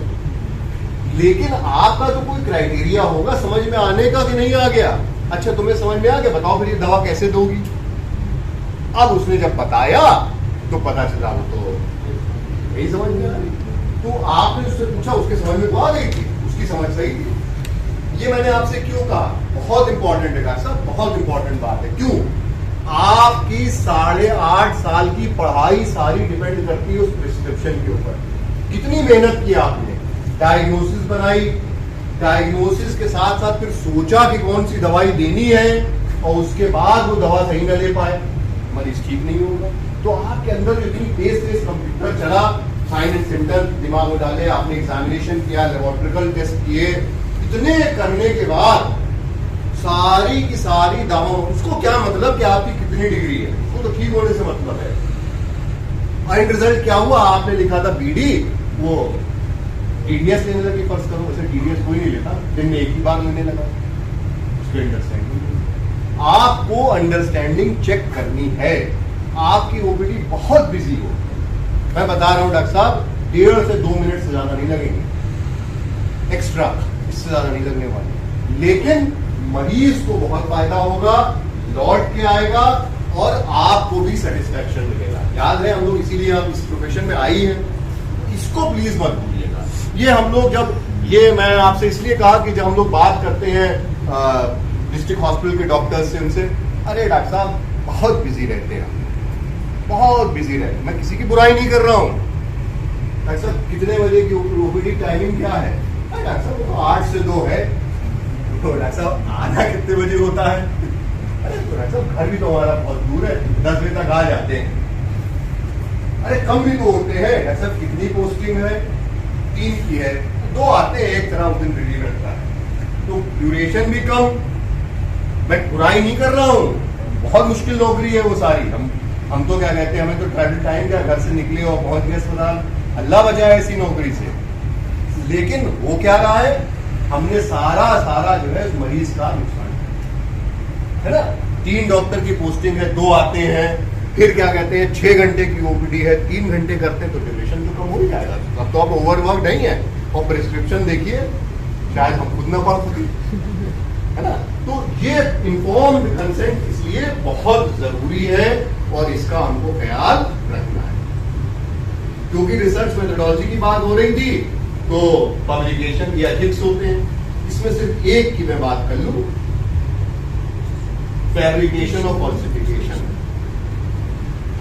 लेकिन आपका तो कोई क्राइटेरिया होगा समझ में आने का कि नहीं आ गया। अच्छा तुम्हें समझ में आ गया, बताओ फिर ये दवा कैसे दोगी? अब उसने जब बताया तो पता चला वो तो यही समझ में आ रही, तो आपने उससे पूछा, उसके समझ में तो आ गई थी, उसकी समझ सही थी। ये मैंने आपसे क्यों कहा, बहुत इंपॉर्टेंट है डॉक्टर साहब, बहुत इंपॉर्टेंट बात है। क्यों? आपकी 8.5 साल की पढ़ाई सारी डिपेंड करती है उस प्रिस्क्रिप्शन के ऊपर। कितनी मेहनत की आपने, डायग्नोसिस बनाई, डायग्नोसिस के साथ साथ फिर सोचा कि कौन सी दवाई देनी है, और उसके बाद वो दवा सही न ले पाए, मरीज ठीक नहीं होगा। तो आपके अंदर जो इतनी तेज कंप्यूटर चला, साइन एंड सिम्टम दिमाग में डाले, आपने एग्जामिनेशन किया, लेबोरेटरिकल टेस्ट किए, इतने करने के बाद सारी की सारी दवाओं, उसको क्या मतलब कि आपकी कितनी डिग्री है, उसको तो ठीक होने से मतलब है। एंड रिजल्ट क्या हुआ, आपने लिखा था बीडी, वो टीडीएस लेने लगे, फर्ज करो, वैसे टीडीएस कोई नहीं लेता, दिन में एक ही बार लेने लगा। उसकी अंडरस्टैंडिंग, आपको अंडरस्टैंडिंग चेक करनी है। आपकी ओपीडी बहुत बिजी हो, मैं बता रहा हूं डॉक्टर साहब, 1.5 से 2 मिनट से ज्यादा नहीं लगेंगे एक्स्ट्रा, इससे ज्यादा नहीं लगने वाले, लेकिन मरीज को बहुत फायदा होगा, लौट के आएगा और आपको भी सेटिस्फैक्शन मिलेगा। याद है हम लोग इसीलिए आप इस प्रोफेशन में आई हैं, इसको प्लीज मत भूलिएगा। ये हम लोग जब, ये मैं आपसे इसलिए कहा कि जब हम लोग बात करते हैं डिस्ट्रिक्ट हॉस्पिटल के डॉक्टर्स से, उनसे अरे डॉक्टर साहब बहुत बिजी रहते हैं, बहुत बिजी रहते हैं। मैं किसी की बुराई नहीं कर रहा हूँ, डॉक्टर साहब कितने बजे की ओपीडी टाइमिंग क्या है? डॉक्टर साहब 8 से 2 है। डॉक्टर साहब आना कितने बजे होता है? अरे डॉक्टर साहब घर भी तो हमारा बहुत दूर है, 10 बजे तक आ जाते हैं। अरे कम भी तो होते हैं। डॉक्टर साहब कितनी पोस्टिंग है? 3 की है, 2 आते हैं, एक तरह उस दिन रिलीव रहता है, तो ड्यूरेशन भी कम। मैं बुराई नहीं कर रहा हूँ, बहुत मुश्किल नौकरी है वो सारी। हम तो क्या कहते हैं, हमें तो ट्रैवल टाइम क्या, घर से निकले और पहुंच गए अस्पताल, अल्लाह बचाए ऐसी नौकरी से। लेकिन वो क्या रहा है, हमने सारा जो है उस मरीज का नुकसान है ना। 3 डॉक्टर की पोस्टिंग है, 2 आते हैं, फिर क्या कहते हैं 6 घंटे की ओपीडी है, 3 घंटे करते हैं, तो ड्यूरेशन तो कम हो ही जाएगा। अब तो आप ओवरवर्क नहीं है, और प्रिस्क्रिप्शन देखिए शायद हम खुद ना पढ़ सके, है ना। तो ये इन्फॉर्म्ड कंसेंट इसलिए बहुत जरूरी है, और इसका हमको ख्याल रखना है। क्योंकि रिसर्च मेथोडोलॉजी की बात हो रही थी, तो पब्लिकेशन या एथिक्स होते हैं, इसमें सिर्फ एक की मैं बात कर लूं, फैब्रिकेशन और फॉल्सिफिकेशन।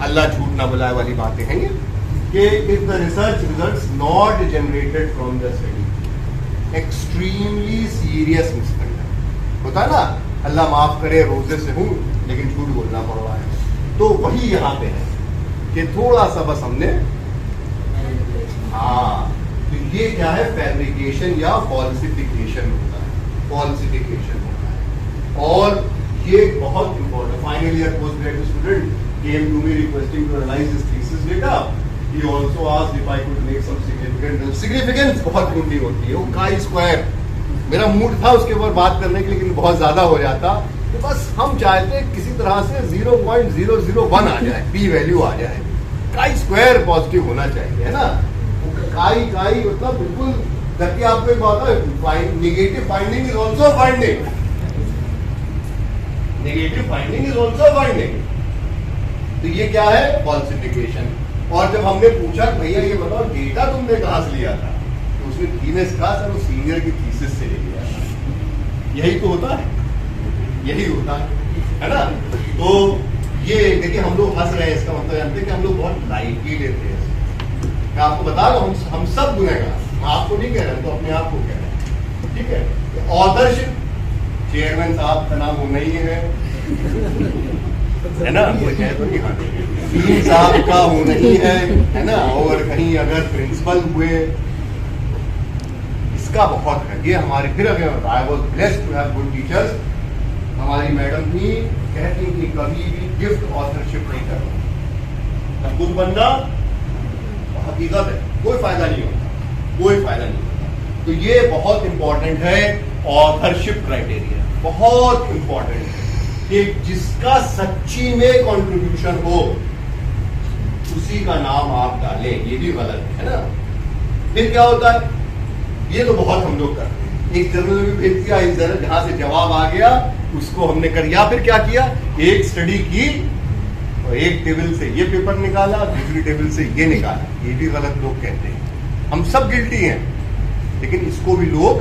अल्लाह झूठ ना बुलाए वाली बातें हैं ये, कि if the research results not generated from the study, extremely serious misconduct होता है ना। अल्लाह माफ करे, रोजे से हूं लेकिन झूठ बोलना पड़ रहा है, तो वही यहाँ पे है कि थोड़ा सा बस हमने, हाँ, तो ये क्या है, फैब्रिकेशन या फॉल्सिफिकेशन होता है, फॉल्सिफिकेशन होता है। और ये बहुत important, final year post graduate student came to me requesting to analyze his thesis data. He also asked if I could make some significance बहुत ढूंढनी होती है, वो काई स्क्वायर, मेरा मूड था उसके ऊपर बात करने के, लेकिन बहुत ज्यादा हो जाता, तो बस हम चाहते किसी तरह से 0.001 आ जाए, पी वैल्यू आ जाए, काई स्क्वायर पॉजिटिव होना चाहिए, है ना। काई काई मतलब बिल्कुल, जबकि आपको एक बात है, negative finding is also finding, negative finding is also finding. तो ये क्या है, फॉल्सिफिकेशन। और जब हमने पूछा भैया ये बताओ डेटा तुमने कहां से लिया था, तो उसने धीमेस कहा सर वो सीनियर की थीसिस से ले लिया था। यही तो होता है, यही होता है ना। तो ये देखिए हम लोग हंस रहे हैं, इसका मतलब जानते हैं कि हम लोग बहुत लाइटली लेते हैं। मैं आपको बता रहा हूँ, हम सब गुनहगार, मैं आपको नहीं कह रहा हूँ, तो अपने आप को कह रहे हैं, ठीक है। ऑथरशिप, चेयरमैन साहब का नाम होना ही है ना, कोई कहे तो नहीं, हाँ डीन साहब का होना ही है ना, और कहीं अगर प्रिंसिपल हुए, इसका बहुत है। ये हमारे फिर अगर I was blessed to have good teachers, हमारी मैडम भी कहती कि कभी भी गिफ्ट ऑथरशिप नहीं करना, खुद बनना हकीकत है, कोई फायदा नहीं होता, कोई फायदा नहीं होता। तो ये बहुत इंपॉर्टेंट है, ऑथरशिप क्राइटेरिया बहुत इंपॉर्टेंट है कि जिसका सच्ची में कंट्रीब्यूशन हो उसी का नाम आप डालें, ये भी गलत है ना। फिर क्या होता है, ये तो बहुत हम लोग करते हैं, एक जर्नल में भेज दिया, एक जर्नल जहां से जवाब आ गया उसको हमने कर, या फिर क्या किया, एक स्टडी की और एक टेबल से ये पेपर निकाला, दूसरी टेबल से ये निकाला, ये भी गलत लोग कहते हैं। हम सब गिल्टी हैं, लेकिन इसको भी लोग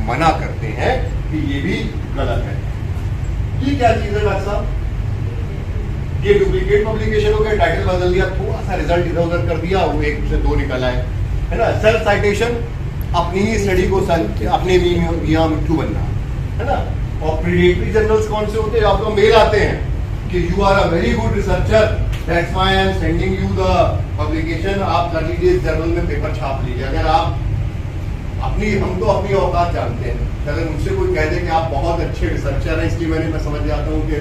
मना करते हैं कि ये भी गलत है। ये क्या चीज है डॉक्टर साहब, ये डुप्लीकेट पब्लिकेशन हो गया, टाइटल बदल दिया, थोड़ा सा रिजल्ट इधर उधर कर दिया, वो 1 से 2 निकला है ना। सेल्फ साइटेशन, अपनी ही स्टडी को अपने मियां मिट्टू बनना, है ना। और प्रीडेटरी जर्नल्स कौन से होते हैं, आपको मेल आते हैं कि you are a very good researcher, that's why I am sending you the publication, आप कर लीजिए इस जर्नल में पेपर छाप लीजिए। अगर आप अपनी, हम तो अपनी औकात जानते हैं, अगर मुझसे कोई कह दे कि आप बहुत अच्छे रिसर्चर हैं, इसलिए मैं समझ जाता हूँ कि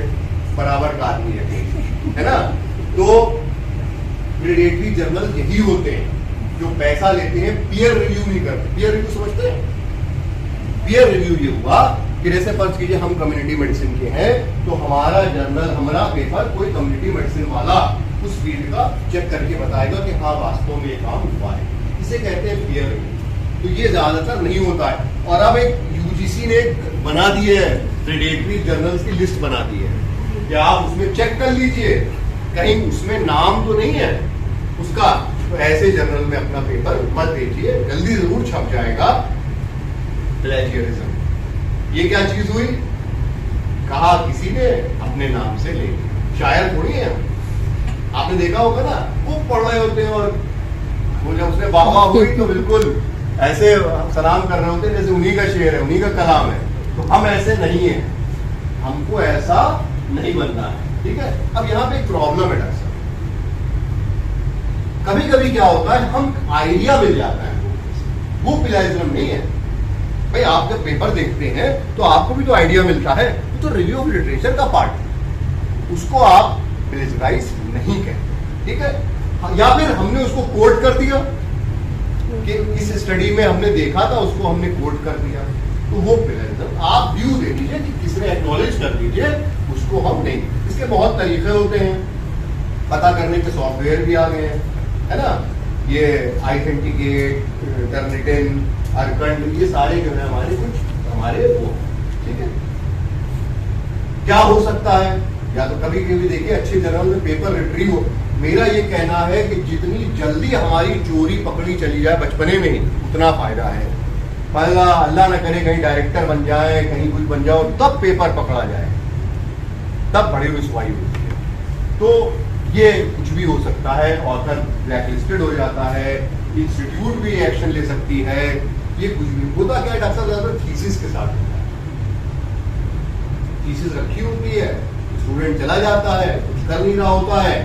बराबर का आदमी है ना। तो प्रीडेटरी जर्नल यही होते हैं जो पैसा लेते हैं, पीयर रिव्यू नहीं करते। पीयर रिव्यू समझते हैं, पीयर रिव्यू ये हुआ कि जैसे फर्ज कीजिए हम कम्युनिटी मेडिसिन के हैं, तो हमारा जर्नल, हमारा पेपर कोई कम्युनिटी मेडिसिन वाला उस फील्ड का चेक करके बताएगा कि हाँ वास्तव में ये काम हुआ है, इसे कहते हैं पीयर रिव्यू। तो ये ज्यादातर नहीं होता है। और अब एक यूजीसी ने बना दी है, प्रीडेटरी जर्नल्स की लिस्ट बना दी है, कि आप उसमें चेक कर लीजिए कहीं उसमें नाम तो नहीं है उसका, तो ऐसे जर्नल में अपना पेपर मत भेजिए, जल्दी जरूर छप जाएगा। प्लेजियरिज्म, ये क्या चीज हुई, कहा किसी ने अपने नाम से ले, शायर थोड़ी है। आपने देखा होगा ना, वो पढ़ रहे होते हैं और वो जब उसने वाह वाह हुई तो बिल्कुल ऐसे सलाम कर रहे होते हैं जैसे उन्हीं का शेर है, उन्हीं का कलाम है। तो हम ऐसे नहीं है, हमको ऐसा नहीं बनना है, ठीक है। अब यहाँ पे एक प्रॉब्लम है डॉक्टर साहब, कभी कभी क्या होता है, हम आइडिया मिल जाता है, वो प्लेजरिज्म नहीं है भाई। आप जब पेपर देखते हैं तो आपको भी तो आइडिया मिलता है, तो रिव्यू ऑफ लिटरेचर का पार्ट है, उसको आप प्लेजराइज नहीं कहते, ठीक है। या फिर हमने उसको कोट कर दिया कि इस स्टडी में हमने देखा था, उसको हमने कोट कर दिया, तो वो प्लेजरिज्म। आप व्यू दे दीजिए कि किसने एक्नॉलेज कर दीजिए, उसको हम नहीं। इसके बहुत तरीके होते हैं, पता करने के सॉफ्टवेयर भी आ गए हैं, है ना। ये आइथेंटिकेट, टर्निटिन, अर्कंड, ये सारे जो है हमारे कुछ हमारे वो, ठीक है। क्या हो सकता है, या तो कभी कभी देखिए अच्छे जर्नल में पेपर रिट्रीव हो। मेरा ये कहना है कि जितनी जल्दी हमारी चोरी पकड़ी चली जाए बचपने में ही, उतना फायदा है। पहला अल्लाह न करे कहीं डायरेक्टर बन जाए, कहीं कुछ बन जाओ, तब पेपर पकड़ा जाए, तब बड़ी रुसवाई होती है। तो ये कुछ भी हो सकता है, ऑथर ब्लैकलिस्टेड हो जाता है, इंस्टीट्यूट भी एक्शन ले सकती है, ये कुछ भी होता। क्या है डॉक्टर साहब, ज्यादातर थीसिस के साथ होता है, थीसिस रखी होती है, स्टूडेंट चला जाता है, कुछ कर नहीं रहा होता है,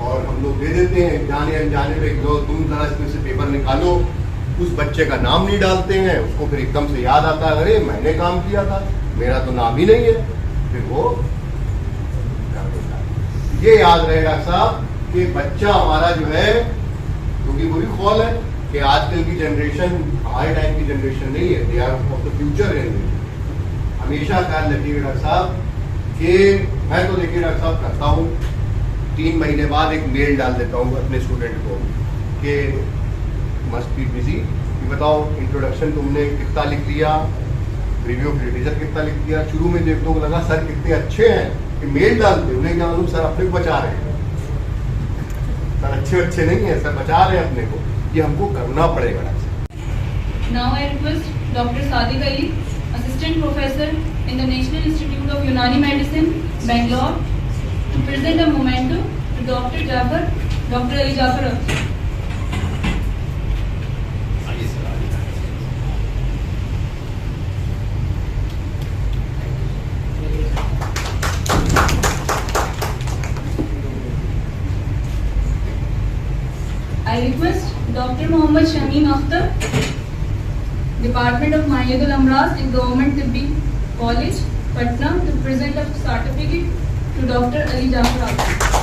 और हम लोग दे देते हैं जाने अनजाने में, लो तुम जरा इसमें से पेपर निकालो, उस बच्चे का नाम नहीं डालते हैं, उसको फिर एकदम से याद आता है अरे मैंने काम किया था, मेरा तो नाम ही नहीं है, फिर वो कर देता है। ये याद रहेगा साहब कि बच्चा हमारा जो है, क्योंकि वो भी ख्याल है कि आजकल की जनरेशन हमारे टाइम की जनरेशन नहीं है, they are of the future generation. हमेशा ख्याल रखिएगा डॉक्टर साहब कि मैं तो देखिए डॉक्टर साहब करता हूँ 3 महीने बाद एक मेल डाल देता हूँ अपने स्टूडेंट को कि मस्ट बी बिजी, कि बताओ इंट्रोडक्शन तुमने कितना लिख लिया, रिव्यू ऑफ लिटरेचर कितना लिख दिया। शुरू में देखने को लगा सर कितने अच्छे हैं कि मेल डालते, उन्हें क्या मालूम सर अपने को बचा रहे हैं, सर अच्छे नहीं है, सर बचा रहे हैं अपने को, ये हमको करना पड़ेगा doctor. Now I request Dr. Sadiq Ali, Assistant Professor in the National Institute of Unani Medicine, Bangalore, to present a memento to Dr. Ali Jafar. I request Dr. Mohammad Shamim Akhtar, Department of Mayyadul Amraz in Government Tibbi College, Patna, to present a certificate to Dr. Ali Jafar.